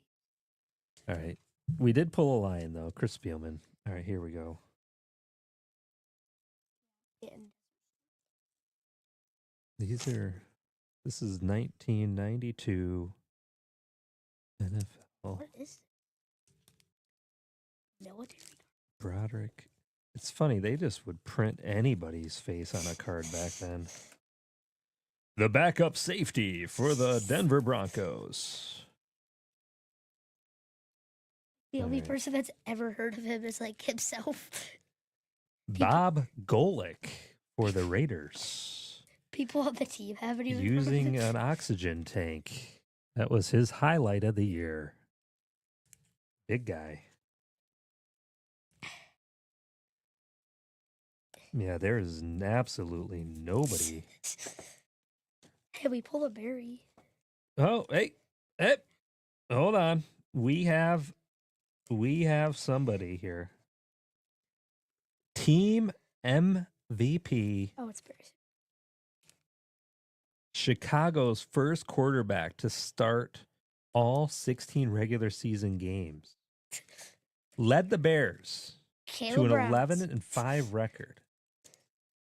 [SPEAKER 1] All right. We did pull a line, though. Chris Spielman. All right, here we go. This is 1992 NFL.
[SPEAKER 2] What is it? Military?
[SPEAKER 1] Broderick. It's funny, they just would print anybody's face on a card back then. The backup safety for the Denver Broncos.
[SPEAKER 2] The only person that's ever heard of him is like himself.
[SPEAKER 1] Bob Golick for the Raiders.
[SPEAKER 2] People on the team haven't even
[SPEAKER 1] using an oxygen tank. That was his highlight of the year. Big guy. Yeah, there is absolutely nobody.
[SPEAKER 2] Hey, we pull a Barry.
[SPEAKER 1] Oh, hey, hold on. We have somebody here. Team MVP.
[SPEAKER 2] Oh, it's Barry.
[SPEAKER 1] Chicago's first quarterback to start all 16 regular season games. Led the Bears to an 11-5 record.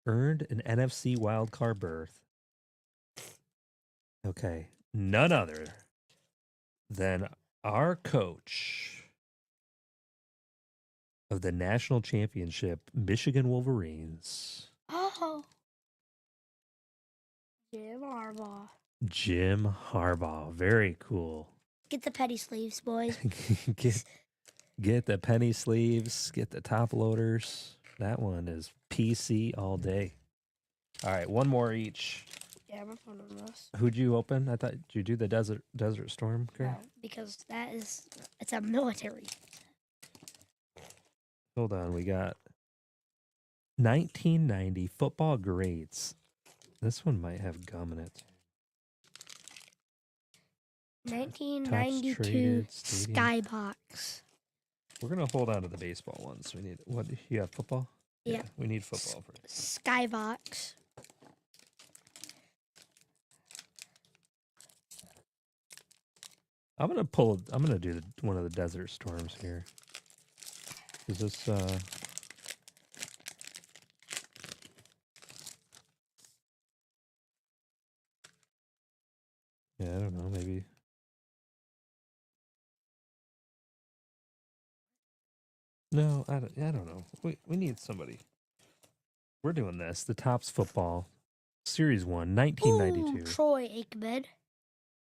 [SPEAKER 1] Earned an NFC wildcard berth. Okay, none other than our coach of the national championship, Michigan Wolverines.
[SPEAKER 2] Oh. Jim Harbaugh.
[SPEAKER 1] Jim Harbaugh. Very cool.
[SPEAKER 2] Get the penny sleeves, boys.
[SPEAKER 1] get the penny sleeves. Get the top loaders. That one is PC all day. All right, one more each.
[SPEAKER 2] Yeah, I'm fun on this.
[SPEAKER 1] Who'd you open? I thought, did you do the Desert Storm?
[SPEAKER 2] No, because it's a military.
[SPEAKER 1] Hold on, we got 1990 football grades. This one might have gum in it.
[SPEAKER 2] 1992 Skybox.
[SPEAKER 1] We're gonna hold on to the baseball ones. We need what? You have football?
[SPEAKER 2] Yeah,
[SPEAKER 1] we need football for
[SPEAKER 2] Skybox.
[SPEAKER 1] I'm gonna do one of the Desert Storms here. Is this yeah, I don't know, maybe. No, I don't know. We need somebody. We're doing this. The Topps Football Series 1, 1992.
[SPEAKER 2] Ooh, Troy Aikman.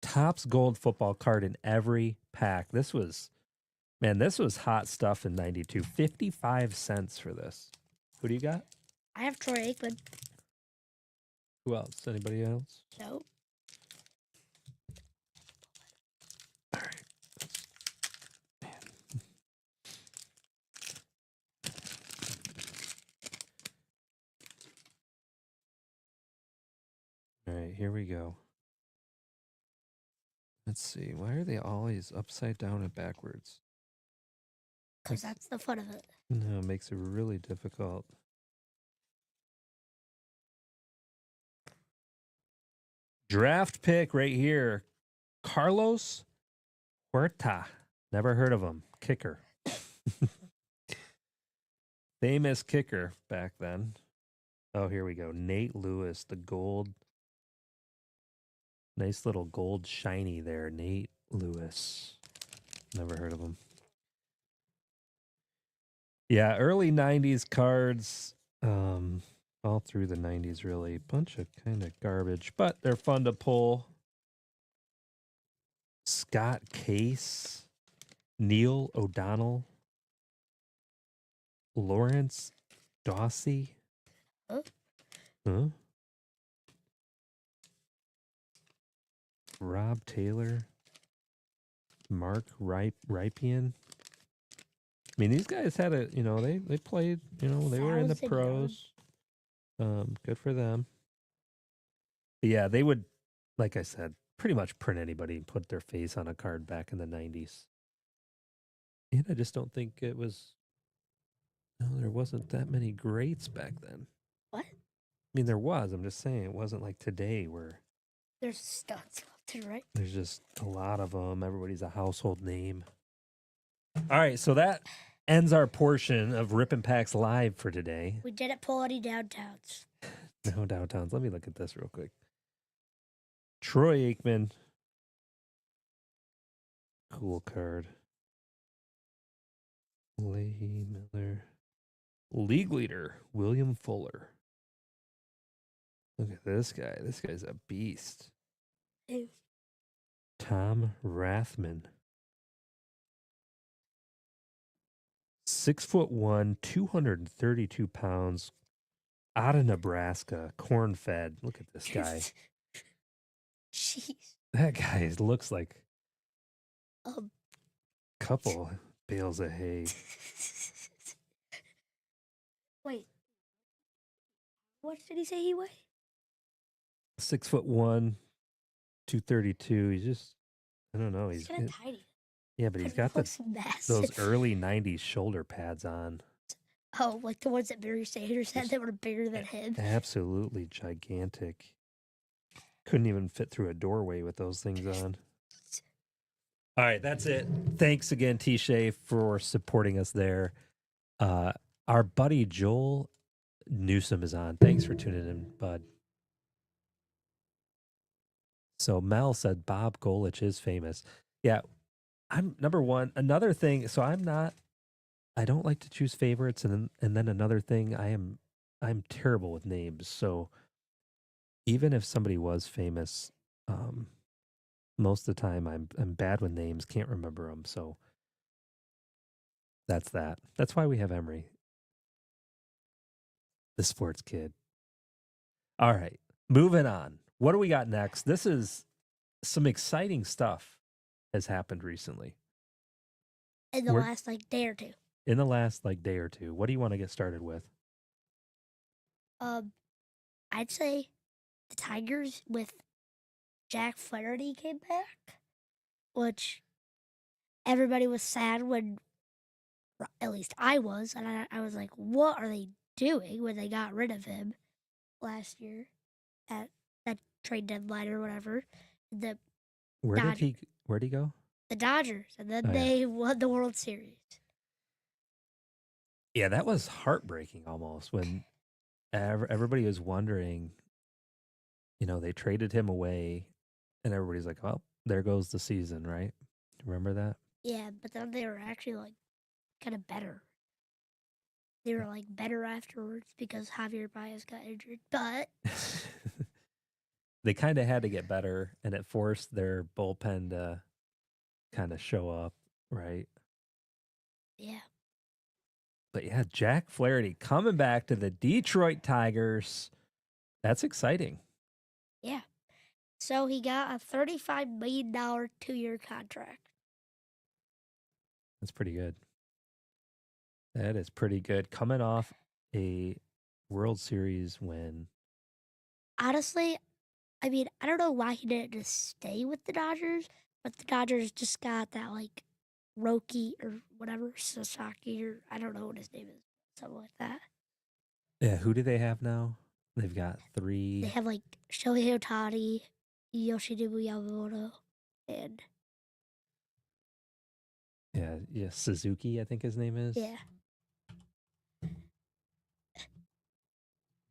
[SPEAKER 1] Topps Gold football card in every pack. This was hot stuff in 92. 55 cents for this. Who do you got?
[SPEAKER 2] I have Troy Aikman.
[SPEAKER 1] Who else? Anybody else?
[SPEAKER 2] No.
[SPEAKER 1] All right. All right, here we go. Let's see. Why are they always upside down and backwards?
[SPEAKER 2] Because that's the fun of it.
[SPEAKER 1] No, it makes it really difficult. Draft pick right here. Carlos Huerta. Never heard of him. Kicker. Famous kicker back then. Oh, here we go. Nate Lewis, the gold. Nice little gold shiny there. Nate Lewis. Never heard of him. Yeah, early 90s cards. All through the 90s, really. Bunch of kind of garbage, but they're fun to pull. Scott Case, Neil O'Donnell, Lawrence Dawsey.
[SPEAKER 2] Huh?
[SPEAKER 1] Huh? Rob Taylor, Mark Rypian. I mean, these guys had a, they played, they were in the
[SPEAKER 2] 1,000
[SPEAKER 1] pros. Good for them. But yeah, they would, like I said, pretty much print anybody and put their face on a card back in the 90s. And I just don't think it was, no, there wasn't that many greats back then.
[SPEAKER 2] What?
[SPEAKER 1] I mean, there was. I'm just saying it wasn't like today where
[SPEAKER 2] There's studs left and right.
[SPEAKER 1] there's just a lot of them. Everybody's a household name. All right, so that ends our portion of Rippin' Packs Live for today.
[SPEAKER 2] We didn't pull any downtowns.
[SPEAKER 1] No downtowns. Let me look at this real quick. Troy Aikman. Cool card. Leahy Miller. League leader, William Fuller. Look at this guy. This guy's a beast.
[SPEAKER 2] Ew.
[SPEAKER 1] Tom Rathman. 6'1", 232 pounds, out of Nebraska, corn fed. Look at this guy.
[SPEAKER 2] Jeez.
[SPEAKER 1] That guy looks like
[SPEAKER 2] Um.
[SPEAKER 1] a couple bales of hay.
[SPEAKER 2] Wait. What did he say he weighed?
[SPEAKER 1] 6'1", 232. He's just, I don't know.
[SPEAKER 2] He's kind of tiny.
[SPEAKER 1] Yeah, but he's got those early 90s shoulder pads on.
[SPEAKER 2] Oh, like the ones that Barry Sanders had that were bigger than him.
[SPEAKER 1] Absolutely gigantic. Couldn't even fit through a doorway with those things on. All right, that's it. Thanks again, T-Shay, for supporting us there. Our buddy Joel Newsom is on. Thanks for tuning in, bud. So Mel said Bob Golich is famous. Yeah, I'm number one. Another thing, so I don't like to choose favorites, and then another thing, I'm terrible with names. So even if somebody was famous, most of the time I'm bad with names, can't remember them. So that's that. That's why we have Emery, the sports kid. All right, moving on. What do we got next? This is some exciting stuff has happened recently.
[SPEAKER 2] In the last day or two.
[SPEAKER 1] In the last day or two. What do you want to get started with?
[SPEAKER 2] I'd say the Tigers with Jack Flaherty came back, which everybody was sad when, at least I was, and I was like, what are they doing when they got rid of him last year at that trade deadline or whatever?
[SPEAKER 1] Where'd he go?
[SPEAKER 2] The Dodgers, and then they won the World Series.
[SPEAKER 1] Yeah, that was heartbreaking almost when everybody was wondering, they traded him away and everybody's like, oh, there goes the season, right? Remember that?
[SPEAKER 2] Yeah, but then they were actually kind of better. They were better afterwards because Javier Baez got injured, but
[SPEAKER 1] they kind of had to get better, and it forced their bullpen to kind of show up, right?
[SPEAKER 2] Yeah.
[SPEAKER 1] But yeah, Jack Flaherty coming back to the Detroit Tigers. That's exciting.
[SPEAKER 2] Yeah. So he got a $35 million 2-year contract.
[SPEAKER 1] That's pretty good. That is pretty good. Coming off a World Series win.
[SPEAKER 2] Honestly, I mean, I don't know why he didn't just stay with the Dodgers, but the Dodgers just got that Roki or whatever, Sasaki, or I don't know what his name is, something like that.
[SPEAKER 1] Yeah, who do they have now? They've got 3.
[SPEAKER 2] They have Shohei Ohtani, Yoshinobu Yamamoto. and
[SPEAKER 1] Yeah, Suzuki, I think his name is.
[SPEAKER 2] yeah,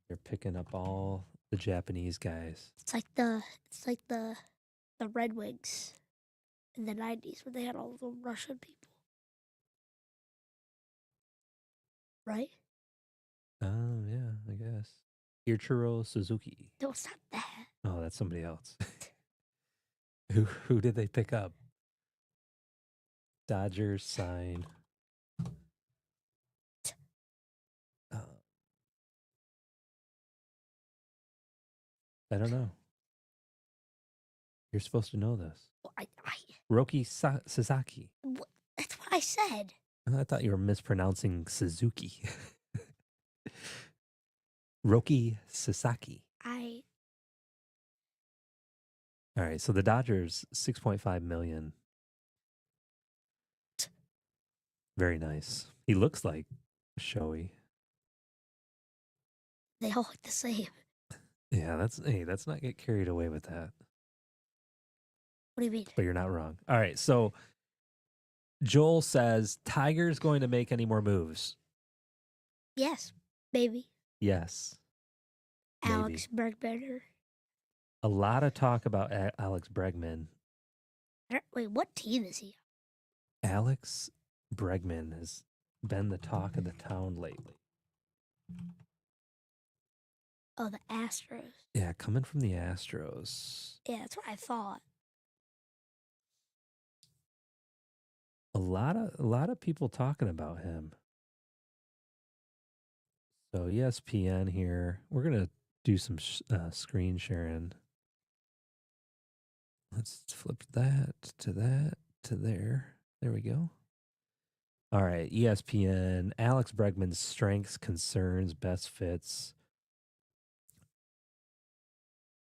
[SPEAKER 1] They're picking up all the Japanese guys.
[SPEAKER 2] it's like the Red Wings in the '90s when they had all the Russian people, right?
[SPEAKER 1] Oh, yeah, I guess. Ichiro Suzuki.
[SPEAKER 2] No, it's not that.
[SPEAKER 1] Oh, that's somebody else. Who did they pick up? Dodgers sign. Uh, I don't know. You're supposed to know this.
[SPEAKER 2] Well,
[SPEAKER 1] Roki Sasaki.
[SPEAKER 2] that's what I said.
[SPEAKER 1] I thought you were mispronouncing Suzuki. Roki Sasaki. All right, so the Dodgers, 6.5 million. Very nice. He looks like showy.
[SPEAKER 2] They all look the same.
[SPEAKER 1] Yeah, let's not get carried away with that.
[SPEAKER 2] What do you mean?
[SPEAKER 1] But you're not wrong. All right, so Joel says Tiger's going to make any more moves.
[SPEAKER 2] Yes, maybe.
[SPEAKER 1] Yes.
[SPEAKER 2] Alex Bergman.
[SPEAKER 1] A lot of talk about Alex Bregman.
[SPEAKER 2] Wait, what team is he?
[SPEAKER 1] Alex Bregman has been the talk of the town lately.
[SPEAKER 2] Oh, the Astros.
[SPEAKER 1] Yeah, coming from the Astros.
[SPEAKER 2] Yeah, that's what I thought.
[SPEAKER 1] A lot of people talking about him. So ESPN here. We're gonna do some screen sharing. Let's flip that to there. There we go. All right, ESPN. Alex Bregman's strengths, concerns, best fits.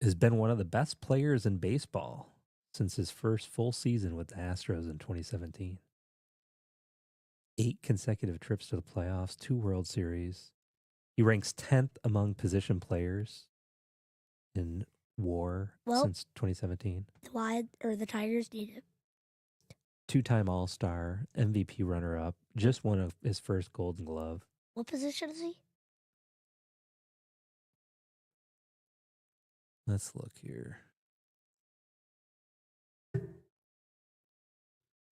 [SPEAKER 1] Has been one of the best players in baseball since his first full season with the Astros in 2017. 8 consecutive trips to the playoffs, 2 World Series. He ranks 10th among position players in WAR since 2017.
[SPEAKER 2] The Tigers need him.
[SPEAKER 1] 2-time All-Star, MVP runner-up, just won his first Golden Glove.
[SPEAKER 2] What position is he?
[SPEAKER 1] Let's look here.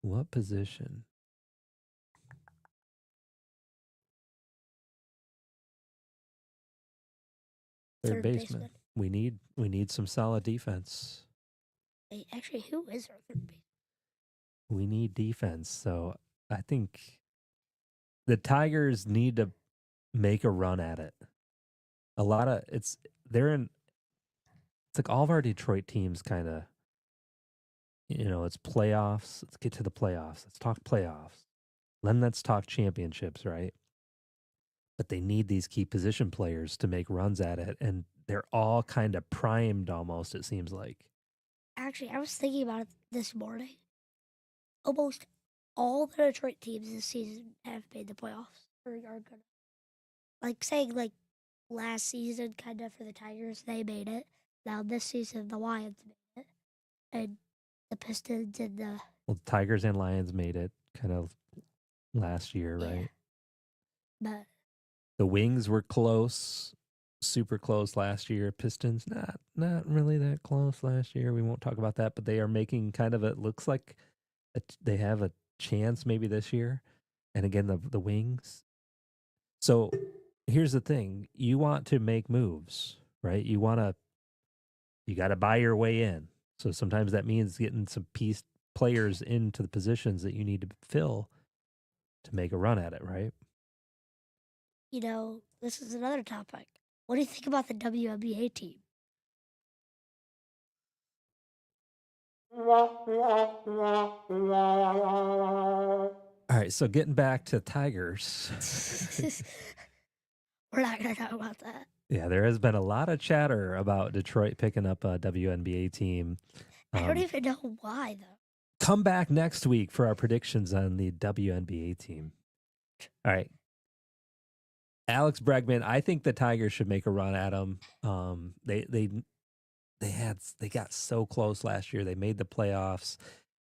[SPEAKER 1] What position? Third baseman. We need some solid defense.
[SPEAKER 2] Wait, actually, who is our third baseman?
[SPEAKER 1] We need defense. So I think the Tigers need to make a run at it. It's like all of our Detroit teams kind of, it's playoffs. Let's get to the playoffs. Let's talk playoffs. Then let's talk championships, right? But they need these key position players to make runs at it. And they're all kind of primed almost, it seems like.
[SPEAKER 2] Actually, I was thinking about it this morning. Almost all the Detroit teams this season have made the playoffs. Or are gonna. Like saying like last season kind of for the Tigers, they made it. Now this season the Lions made it. And the Pistons and the
[SPEAKER 1] Tigers and Lions made it kind of last year, right?
[SPEAKER 2] But
[SPEAKER 1] the Wings were close, super close last year. Pistons not really that close last year. We won't talk about that, but they are making kind of it looks like they have a chance maybe this year. And again, the Wings. So here's the thing: you want to make moves, right? You got to buy your way in. So sometimes that means getting some players into the positions that you need to fill to make a run at it, right?
[SPEAKER 2] This is another topic. What do you think about the WNBA team?
[SPEAKER 1] All right, so getting back to Tigers.
[SPEAKER 2] We're not going to talk about that.
[SPEAKER 1] Yeah, there has been a lot of chatter about Detroit picking up a WNBA team.
[SPEAKER 2] I don't even know why, though.
[SPEAKER 1] Come back next week for our predictions on the WNBA team. All right. Alex Bregman, I think the Tigers should make a run at him. they got so close last year. They made the playoffs,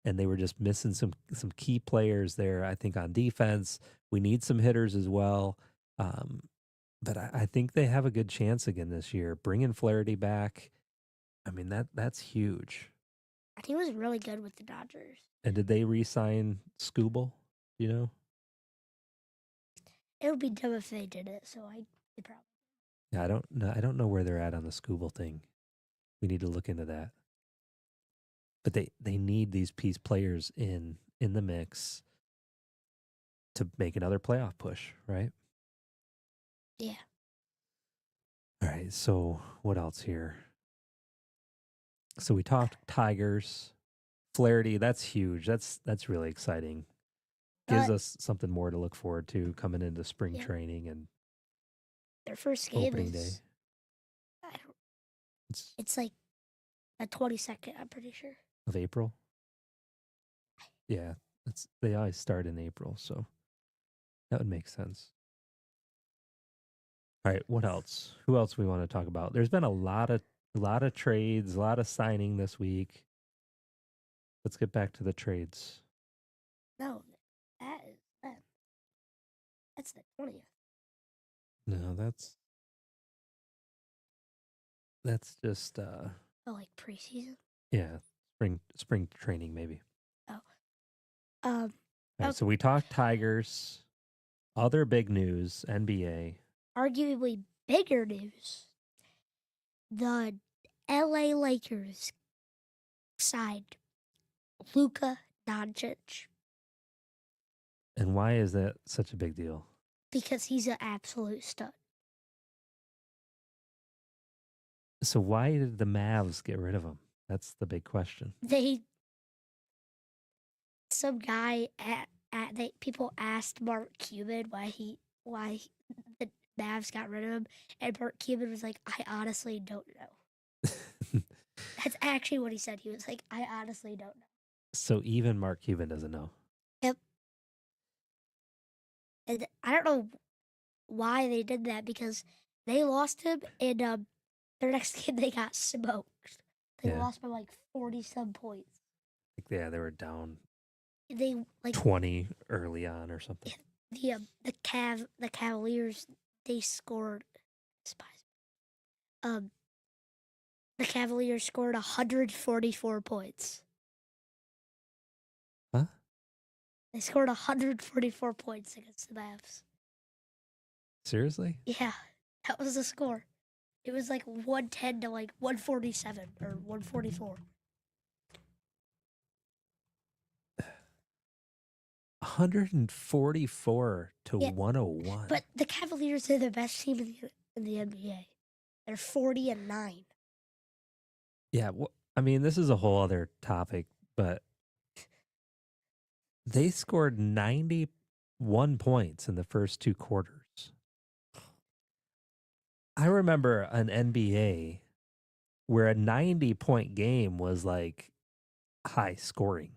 [SPEAKER 1] and they were just missing some key players there. I think on defense, we need some hitters as well. Um, but I think they have a good chance again this year. Bringing Flaherty back, I mean that's huge.
[SPEAKER 2] I think he was really good with the Dodgers.
[SPEAKER 1] And did they re-sign Scooble? You know?
[SPEAKER 2] It would be dumb if they did it, so they probably.
[SPEAKER 1] Yeah, I don't know where they're at on the Scooble thing. We need to look into that. But they need these piece players in the mix to make another playoff push, right?
[SPEAKER 2] Yeah.
[SPEAKER 1] All right, so what else here? So we talked Tigers, Flaherty. That's huge. That's really exciting. Gives
[SPEAKER 2] But
[SPEAKER 1] us something more to look forward to coming into spring
[SPEAKER 2] yeah,
[SPEAKER 1] training and
[SPEAKER 2] their first game
[SPEAKER 1] opening day.
[SPEAKER 2] is. I don't,
[SPEAKER 1] It's
[SPEAKER 2] it's like the 22nd. I'm pretty sure.
[SPEAKER 1] of April. Yeah, they always start in April, so that would make sense. All right, what else? Who else we want to talk about? There's been a lot of trades, a lot of signing this week. Let's get back to the trades.
[SPEAKER 2] No, that's the 20th.
[SPEAKER 1] No, that's just
[SPEAKER 2] Oh, like preseason.
[SPEAKER 1] yeah, spring training maybe.
[SPEAKER 2] Oh.
[SPEAKER 1] All right,
[SPEAKER 2] Okay.
[SPEAKER 1] so we talked Tigers, other big news, NBA.
[SPEAKER 2] Arguably bigger news. The LA Lakers signed Luka Doncic
[SPEAKER 1] And why is that such a big deal?
[SPEAKER 2] because he's an absolute stud.
[SPEAKER 1] So why did the Mavs get rid of him? That's the big question.
[SPEAKER 2] Some guy people asked Mark Cuban why the Mavs got rid of him, and Mark Cuban was like, I honestly don't know. That's actually what he said. He was like, I honestly don't know.
[SPEAKER 1] So even Mark Cuban doesn't know.
[SPEAKER 2] Yep. And I don't know why they did that because they lost him and their next game they got smoked. They
[SPEAKER 1] Yeah.
[SPEAKER 2] lost by like 40 some points.
[SPEAKER 1] Yeah, they were down
[SPEAKER 2] They like
[SPEAKER 1] 20 early on or something.
[SPEAKER 2] the Cavaliers they scored the Cavaliers scored 144 points.
[SPEAKER 1] Huh?
[SPEAKER 2] They scored 144 points against the Mavs.
[SPEAKER 1] Seriously?
[SPEAKER 2] Yeah, that was the score. It was like 110 to like 147 or 144.
[SPEAKER 1] 144 to
[SPEAKER 2] Yeah,
[SPEAKER 1] 101.
[SPEAKER 2] but the Cavaliers are the best team in the NBA. They're 40-9.
[SPEAKER 1] Yeah, I mean, this is a whole other topic, but they scored 91 points in the first two quarters. I remember an NBA where a 90-point game was like high scoring.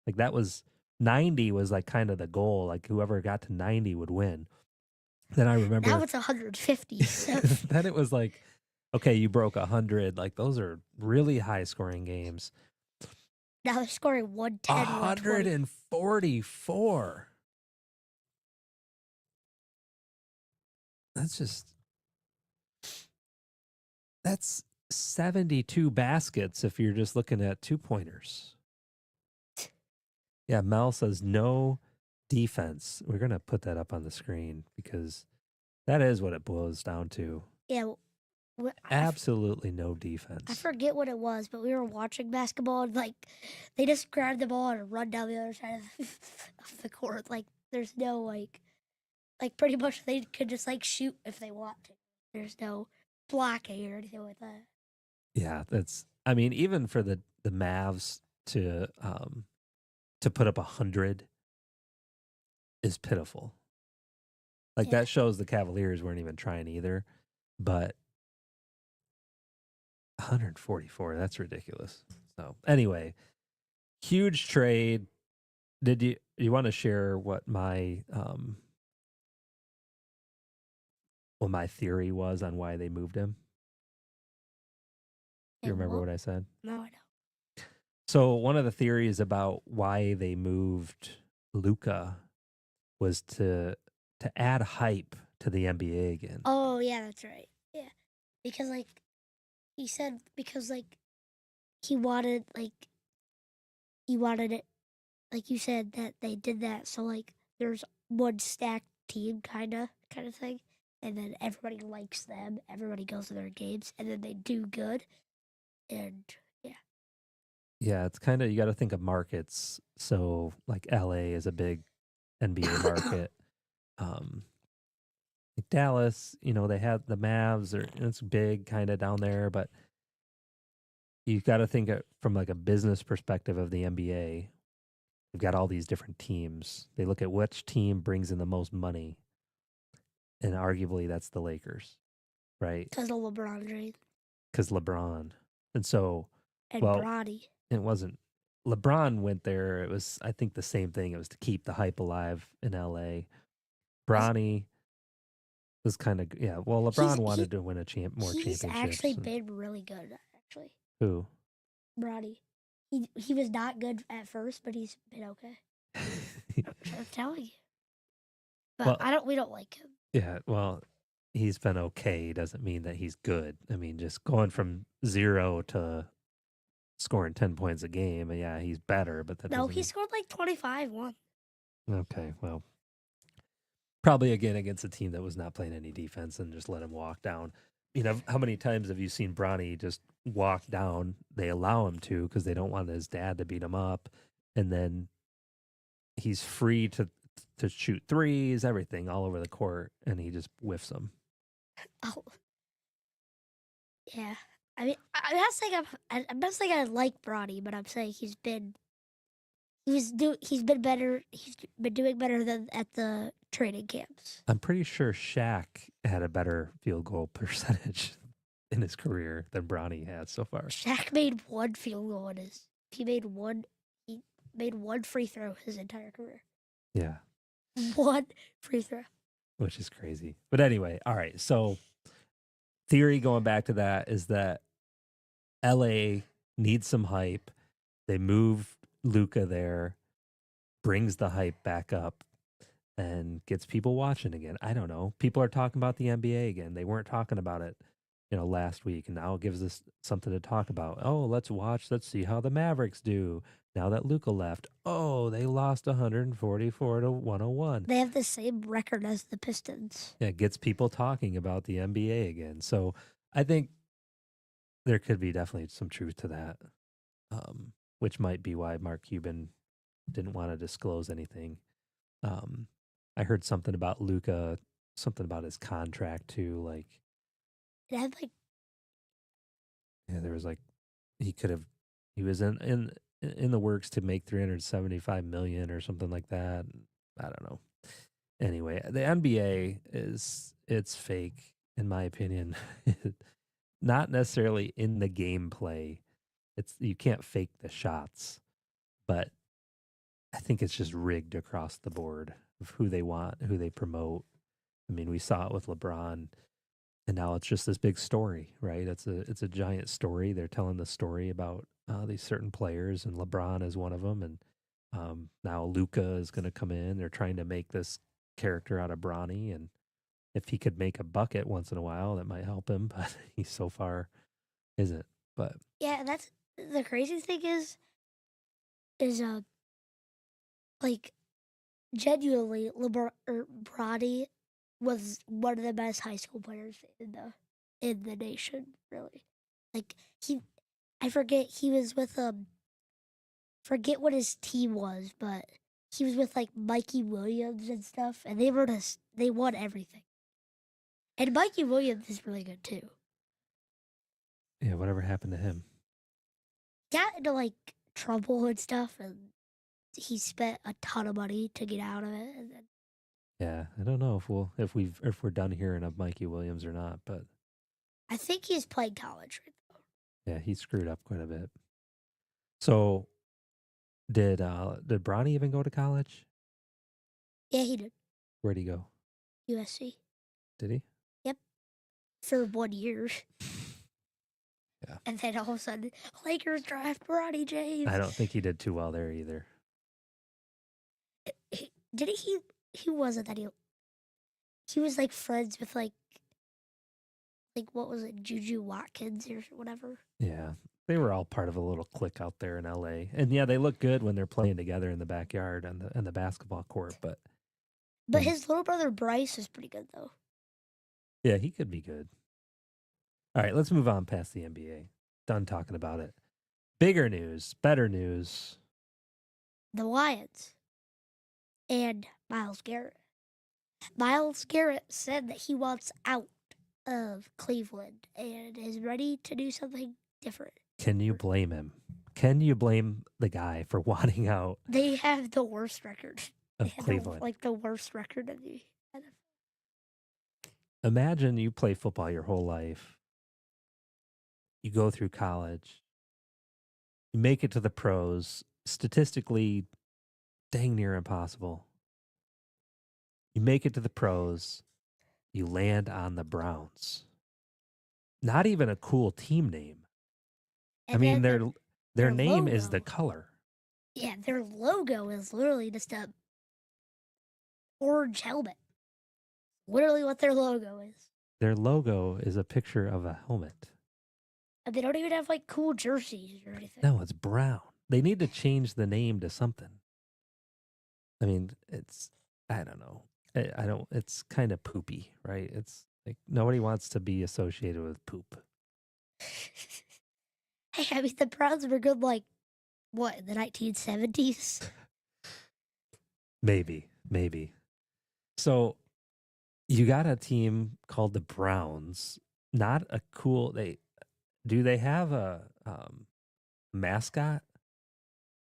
[SPEAKER 1] Like that was 90 was like kind of the goal. Like whoever got to 90 would win. Then I
[SPEAKER 2] Now
[SPEAKER 1] remember
[SPEAKER 2] it's 150. So
[SPEAKER 1] then it was like, okay, you broke 100. Like those are really high scoring games.
[SPEAKER 2] now they're scoring 110, 120.
[SPEAKER 1] 144. That's 72 baskets if you're just looking at 2-pointers. Yeah, Mel says no defense. We're going to put that up on the screen because that is what it boils down to.
[SPEAKER 2] Yeah,
[SPEAKER 1] Absolutely no
[SPEAKER 2] I
[SPEAKER 1] defense.
[SPEAKER 2] forget what it was, but we were watching basketball and like they just grab the ball and run down the other side of the court. Like there's no like pretty much they could just like shoot if they want to. There's no blocking or anything like that.
[SPEAKER 1] Yeah, I mean, even for the Mavs to put up 100 is pitiful. Like
[SPEAKER 2] Yeah.
[SPEAKER 1] that shows the Cavaliers weren't even trying either, but 144, that's ridiculous. So anyway, huge trade. Did you want to share what my theory was on why they moved him? Do you remember
[SPEAKER 2] what?
[SPEAKER 1] what I said?
[SPEAKER 2] No, I don't.
[SPEAKER 1] So one of the theories about why they moved Luca was to add hype to the NBA again.
[SPEAKER 2] Oh yeah, that's right. Yeah, because like he said, because like he wanted it like you said that they did that so like there's one stacked team kind of thing, and then everybody likes them, everybody goes to their games, and then they do good, and yeah.
[SPEAKER 1] Yeah, it's kind of you got to think of markets. So like LA is a big NBA market. Um, like Dallas, they had the Mavs, or it's big kind of down there, but you got to think from like a business perspective of the NBA. You've got all these different teams. They look at which team brings in the most money, and arguably that's the Lakers, right?
[SPEAKER 2] Because of LeBron James
[SPEAKER 1] Because LeBron. And so,
[SPEAKER 2] and
[SPEAKER 1] well,
[SPEAKER 2] Brody.
[SPEAKER 1] it wasn't. LeBron went there. It was, I think, the same thing. It was to keep the hype alive in LA.
[SPEAKER 2] Was
[SPEAKER 1] Bronny was kind of, yeah. Well,
[SPEAKER 2] he's
[SPEAKER 1] LeBron wanted to win more
[SPEAKER 2] he's actually
[SPEAKER 1] championships. And
[SPEAKER 2] been really good actually.
[SPEAKER 1] who?
[SPEAKER 2] Brody. He was not good at first, but he's been okay. I'm telling you. But
[SPEAKER 1] Well,
[SPEAKER 2] we don't like him.
[SPEAKER 1] yeah. Well, he's been okay. Doesn't mean that he's good. I mean, just going from 0 to scoring 10 points a game. Yeah, he's better, but that
[SPEAKER 2] No,
[SPEAKER 1] doesn't
[SPEAKER 2] he
[SPEAKER 1] mean.
[SPEAKER 2] scored like 25 one.
[SPEAKER 1] Okay, well, probably again against a team that was not playing any defense and just let him walk down. How many times have you seen Bronny just walk down? They allow him to because they don't want his dad to beat him up, and then he's free to shoot threes, everything all over the court, and he just whiffs them.
[SPEAKER 2] Oh, yeah. I mean, I'm not saying I like Brody, but I'm saying he's been better. He's been doing better than at the training camps.
[SPEAKER 1] I'm pretty sure Shaq had a better field goal percentage in his career than Bronny has so far.
[SPEAKER 2] Shaq made one field goal in his. He made one free throw his entire career.
[SPEAKER 1] Yeah,
[SPEAKER 2] One free throw.
[SPEAKER 1] which is crazy. But anyway, all right. So theory going back to that is that LA needs some hype. They move Luca there, brings the hype back up, and gets people watching again. I don't know. People are talking about the NBA again. They weren't talking about it, last week, and now it gives us something to talk about. Oh, let's watch. Let's see how the Mavericks do now that Luca left. Oh, they lost 144 to 101.
[SPEAKER 2] They have the same record as the Pistons.
[SPEAKER 1] Yeah, it gets people talking about the NBA again. So I think there could be definitely some truth to that, which might be why Mark Cuban didn't want to disclose anything. Um, I heard something about Luca, something about his contract too. Like,
[SPEAKER 2] It had like
[SPEAKER 1] yeah, there was like he was in the works to make 375 million or something like that. I don't know. Anyway, the NBA it's fake in my opinion. Not necessarily in the gameplay. It's you can't fake the shots, but I think it's just rigged across the board of who they want, who they promote. I mean, we saw it with LeBron, and now it's just this big story, right? It's a giant story. They're telling the story about these certain players, and LeBron is one of them. And now Luca is going to come in. They're trying to make this character out of Bronny, and if he could make a bucket once in a while, that might help him. But he so far isn't. But
[SPEAKER 2] yeah. That's the crazy thing is like genuinely Brody was one of the best high school players in the nation. Really, like I forget he was with forget what his team was, but he was with like Mikey Williams and stuff, and they won everything. And Mikey Williams is really good too.
[SPEAKER 1] yeah, whatever happened to him?
[SPEAKER 2] Got into like trouble and stuff, and he spent a ton of money to get out of it. And then
[SPEAKER 1] Yeah, I don't know if we're done hearing of Mikey Williams or not, but
[SPEAKER 2] I think he's playing college right
[SPEAKER 1] yeah, he screwed up quite a bit. So did Bronny even go to college?
[SPEAKER 2] now. Yeah, he did.
[SPEAKER 1] Where'd he go?
[SPEAKER 2] USC.
[SPEAKER 1] Did he?
[SPEAKER 2] Yep, for 1 year.
[SPEAKER 1] Yeah.
[SPEAKER 2] And then all of a sudden, Lakers draft Bronny James.
[SPEAKER 1] I don't think he did too well there either.
[SPEAKER 2] Didn't he? He wasn't that he was like friends with like what was it, Juju Watkins or whatever.
[SPEAKER 1] Yeah. They were all part of a little clique out there in LA. And yeah, they look good when they're playing together in the backyard on the basketball court, but
[SPEAKER 2] his little brother Bryce is pretty good though.
[SPEAKER 1] yeah, he could be good. All right, let's move on past the NBA. Done talking about it. Bigger news, better news.
[SPEAKER 2] The Lions and Miles Garrett. Miles Garrett said that he wants out of Cleveland and is ready to do something different.
[SPEAKER 1] Can you blame him? Can you blame the guy for wanting out?
[SPEAKER 2] They have the worst record
[SPEAKER 1] of Cleveland.
[SPEAKER 2] Like the worst record of the NFL.
[SPEAKER 1] Imagine you play football your whole life. You go through college. You make it to the pros. Statistically, dang near impossible. You make it to the pros. You land on the Browns. Not even a cool team name.
[SPEAKER 2] And
[SPEAKER 1] I mean, their name
[SPEAKER 2] logo.
[SPEAKER 1] is the color.
[SPEAKER 2] Yeah, their logo is literally just a orange helmet. Literally what their logo is.
[SPEAKER 1] Their logo is a picture of a helmet.
[SPEAKER 2] And they don't even have like cool jerseys or anything.
[SPEAKER 1] No, it's brown. They need to change the name to something. I mean, I don't know. It's kind of poopy, right? It's like nobody wants to be associated with poop.
[SPEAKER 2] Hey, I mean, the Browns were good like, what, in the 1970s?
[SPEAKER 1] Maybe. So you got a team called the Browns. Not a cool. Do they have a mascot?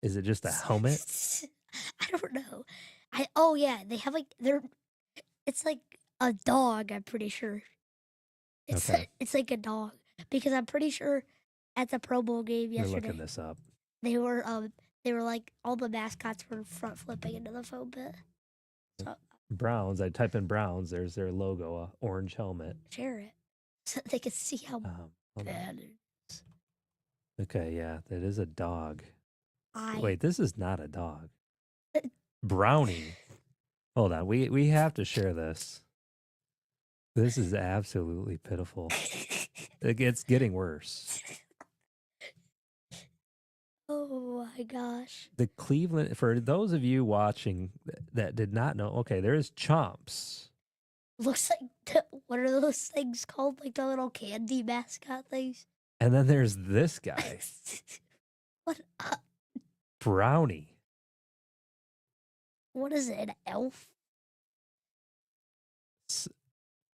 [SPEAKER 1] Is it just a helmet?
[SPEAKER 2] I don't know. Yeah, they have like it's like a dog. I'm pretty sure. It's like a dog because I'm pretty sure at the Pro Bowl game yesterday.
[SPEAKER 1] You're looking this up.
[SPEAKER 2] They were like all the mascots were front flipping into the foam pit. So
[SPEAKER 1] Browns. I type in Browns. There's their logo, a orange helmet.
[SPEAKER 2] Share it so they can see how bad it is.
[SPEAKER 1] Okay, yeah, that is a dog.
[SPEAKER 2] I
[SPEAKER 1] Wait, this is not a dog. Brownie. Hold on. We have to share this. This is absolutely pitiful. It's getting worse.
[SPEAKER 2] Oh my gosh.
[SPEAKER 1] The Cleveland, for those of you watching that did not know, okay, there's Chomps.
[SPEAKER 2] Looks like, what are those things called? Like the little candy mascot things?
[SPEAKER 1] And then there's this guy.
[SPEAKER 2] What?
[SPEAKER 1] Brownie.
[SPEAKER 2] What is it, an elf?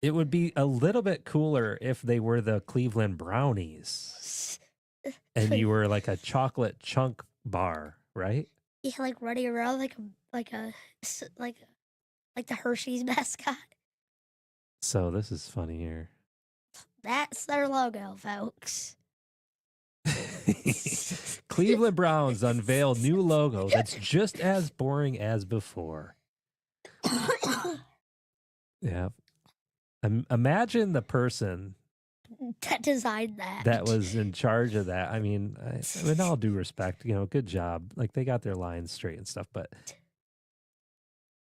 [SPEAKER 1] It would be a little bit cooler if they were the Cleveland Brownies. And you were like a chocolate chunk bar, right?
[SPEAKER 2] Yeah, like running around like the Hershey's mascot.
[SPEAKER 1] So this is funny here.
[SPEAKER 2] That's their logo, folks.
[SPEAKER 1] Cleveland Browns unveil new logo that's just as boring as before. Yeah. Imagine the person
[SPEAKER 2] that designed that.
[SPEAKER 1] That was in charge of that. I mean, with all due respect, good job. Like they got their lines straight and stuff, but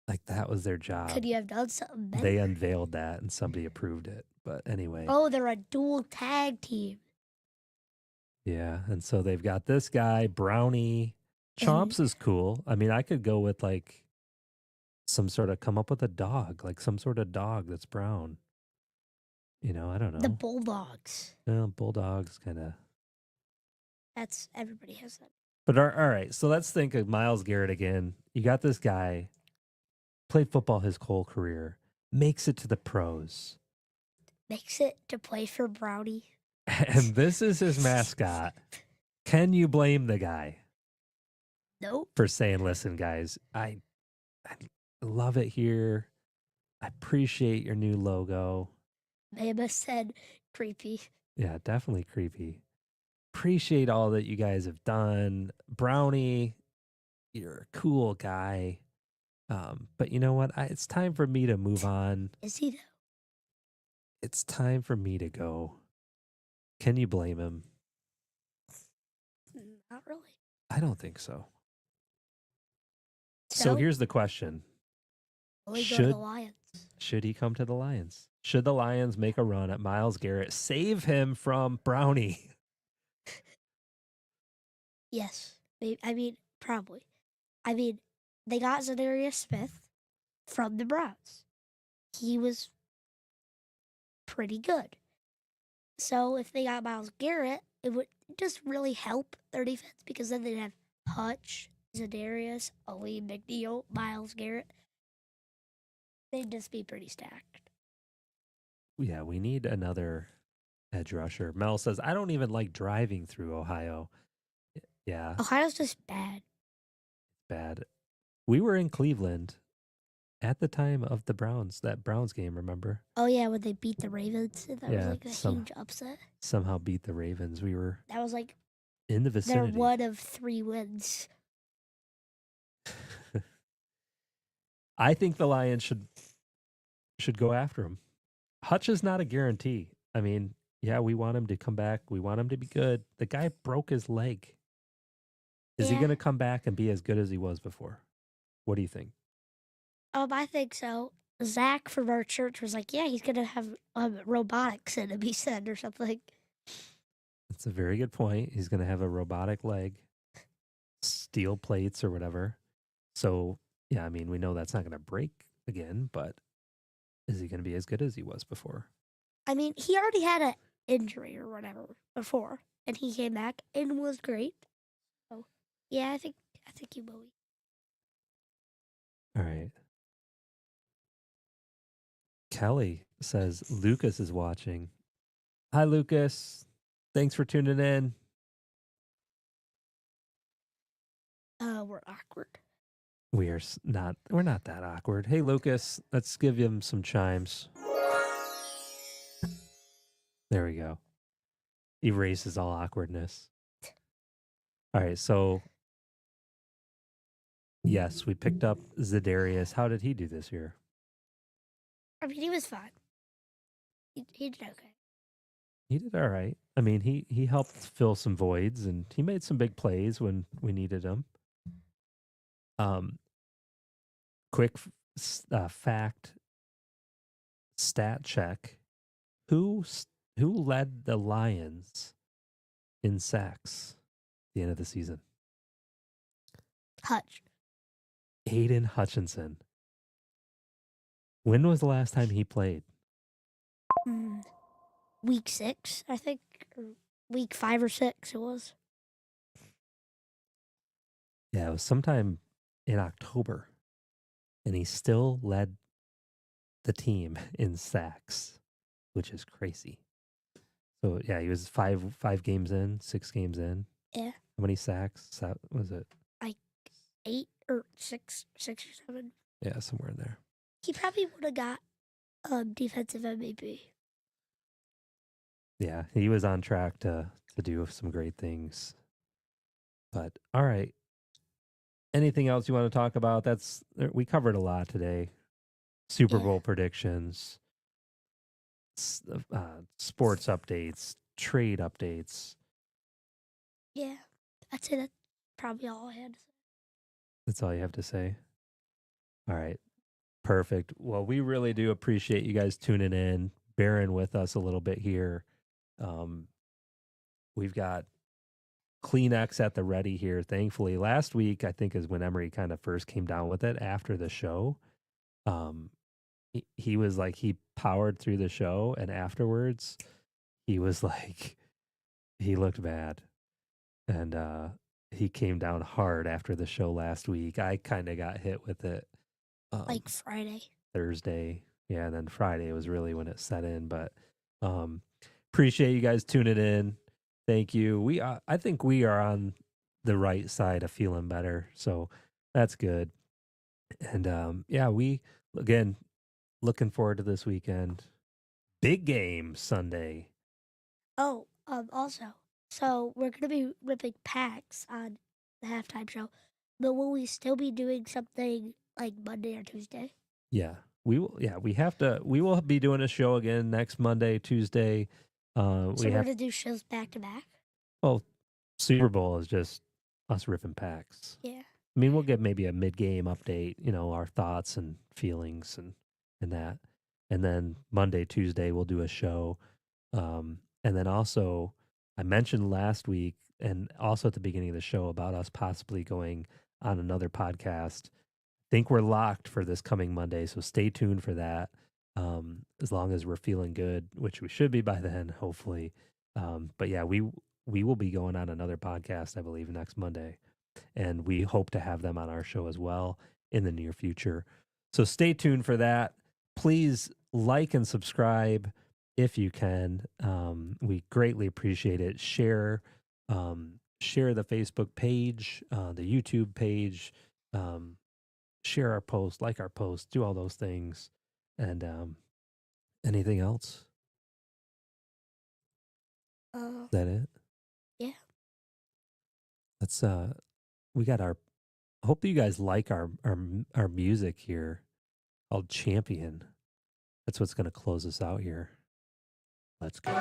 [SPEAKER 1] like that was their job.
[SPEAKER 2] Could you have done something better?
[SPEAKER 1] They unveiled that and somebody approved it. But anyway.
[SPEAKER 2] Oh, they're a dual tag team.
[SPEAKER 1] Yeah. And so they've got this guy, Brownie. Chomps is cool. I mean, I could go with like come up with a dog, like some sort of dog that's brown. I don't know.
[SPEAKER 2] The Bulldogs.
[SPEAKER 1] Well, Bulldogs kind of.
[SPEAKER 2] Everybody has that.
[SPEAKER 1] But all right, so let's think of Myles Garrett again. You got this guy, played football his whole career, makes it to the pros.
[SPEAKER 2] Makes it to play for Brownie.
[SPEAKER 1] And this is his mascot. Can you blame the guy?
[SPEAKER 2] Nope.
[SPEAKER 1] For saying, listen, guys, I love it here. I appreciate your new logo.
[SPEAKER 2] Mama said creepy.
[SPEAKER 1] Yeah, definitely creepy. Appreciate all that you guys have done. Brownie, you're a cool guy. But you know what? It's time for me to move on.
[SPEAKER 2] Is he though?
[SPEAKER 1] It's time for me to go. Can you blame him? don't think so. So
[SPEAKER 2] So
[SPEAKER 1] here's the question.
[SPEAKER 2] we go to the
[SPEAKER 1] Should
[SPEAKER 2] Lions.
[SPEAKER 1] should he come to the Lions? Should the Lions make a run at Myles Garrett, save him from Brownie?
[SPEAKER 2] Yes. I mean, probably. I mean, they got Zadarius Smith from the Browns. He was pretty good. So if they got Myles Garrett, it would just really help their defense because then they'd have Hutch, Zadarius, Ali McNeil, Myles Garrett. They'd just be pretty stacked.
[SPEAKER 1] Yeah, we need another edge rusher. Mel says, I don't even like driving through Ohio. Yeah,
[SPEAKER 2] Ohio's just bad.
[SPEAKER 1] bad. We were in Cleveland at the time of the Browns, that Browns game, remember?
[SPEAKER 2] Oh yeah, when they beat the Ravens, that was
[SPEAKER 1] Yeah,
[SPEAKER 2] like a huge upset.
[SPEAKER 1] somehow beat the Ravens. We were
[SPEAKER 2] That was like
[SPEAKER 1] in the
[SPEAKER 2] their
[SPEAKER 1] vicinity.
[SPEAKER 2] one of 3 wins.
[SPEAKER 1] I think the Lions should go after him. Hutch is not a guarantee. I mean, yeah, we want him to come back. We want him to be good. The guy broke his leg. Is he
[SPEAKER 2] Yeah.
[SPEAKER 1] going to come back and be as good as he was before? What do you think?
[SPEAKER 2] I think so. Zach from our church was like, yeah, he's gonna have robotics in him, he said, or something.
[SPEAKER 1] That's a very good point. He's going to have a robotic leg, steel plates or whatever. So, yeah, I mean, we know that's not going to break again, but is he going to be as good as he was before?
[SPEAKER 2] I mean, he already had an injury or whatever before, and he came back and was great. So, yeah, I think he will be.
[SPEAKER 1] All right. Kelly says Lucas is watching. Hi, Lucas. Thanks for tuning in.
[SPEAKER 2] We're awkward.
[SPEAKER 1] We're not that awkward. Hey, Lucas, let's give him some chimes. There we go. Erases all awkwardness. All right, so yes, we picked up Zadarius. How did he do this year?
[SPEAKER 2] I mean, he was fine. He did okay.
[SPEAKER 1] He did all right. I mean, he helped fill some voids and he made some big plays when we needed him. Quick fact stat check. Who led the Lions in sacks at the end of the season?
[SPEAKER 2] Hutch.
[SPEAKER 1] Aiden Hutchinson. When was the last time he played?
[SPEAKER 2] Week 6, I think, or week 5 or 6 it was.
[SPEAKER 1] Yeah, it was sometime in October. And he still led the team in sacks, which is crazy. So yeah, he was 6 games in.
[SPEAKER 2] Yeah.
[SPEAKER 1] How many sacks? Was it?
[SPEAKER 2] Like 8 or 6 or 7.
[SPEAKER 1] Yeah, somewhere in there.
[SPEAKER 2] He probably would have got defensive MVP.
[SPEAKER 1] Yeah, he was on track to do some great things. But all right. Anything else you want to talk about? We covered a lot today. Super Bowl predictions, sports updates, trade updates.
[SPEAKER 2] Yeah, I'd say that's probably all I had to say.
[SPEAKER 1] That's all you have to say? All right. Perfect. Well, we really do appreciate you guys tuning in, bearing with us a little bit here. We've got Kleenex at the ready here, thankfully. Last week, I think, is when Emery kind of first came down with it after the show. He was like, he powered through the show, and afterwards, he was like, he looked bad. And he came down hard after the show last week. I kind of got hit with it.
[SPEAKER 2] Like Friday.
[SPEAKER 1] Thursday. Yeah, and then Friday was really when it set in. But appreciate you guys tuning in. Thank you. I think we are on the right side of feeling better. So that's good. And yeah, we again looking forward to this weekend. Big game Sunday.
[SPEAKER 2] Oh, also, so we're gonna be ripping packs on the halftime show, but will we still be doing something like Monday or Tuesday?
[SPEAKER 1] Yeah, we will. Yeah, we will be doing a show again next Monday, Tuesday.
[SPEAKER 2] So we're gonna do shows back to back.
[SPEAKER 1] Well, Super Bowl is just us riffing packs.
[SPEAKER 2] Yeah.
[SPEAKER 1] I mean, we'll get maybe a mid-game update, our thoughts and feelings and that. And then Monday, Tuesday, we'll do a show. And then also, I mentioned last week and also at the beginning of the show about us possibly going on another podcast. Think we're locked for this coming Monday, so stay tuned for that. As long as we're feeling good, which we should be by then, hopefully. But yeah, we will be going on another podcast, I believe, next Monday, and we hope to have them on our show as well in the near future. So stay tuned for that. Please like and subscribe if you can. We greatly appreciate it. Share the Facebook page, the YouTube page. Share our post, like our post, do all those things. And anything else?
[SPEAKER 2] Uh,
[SPEAKER 1] Is that it?
[SPEAKER 2] yeah.
[SPEAKER 1] Let's we got our hope you guys like our music here called Champion. That's what's going to close us out here. Let's go.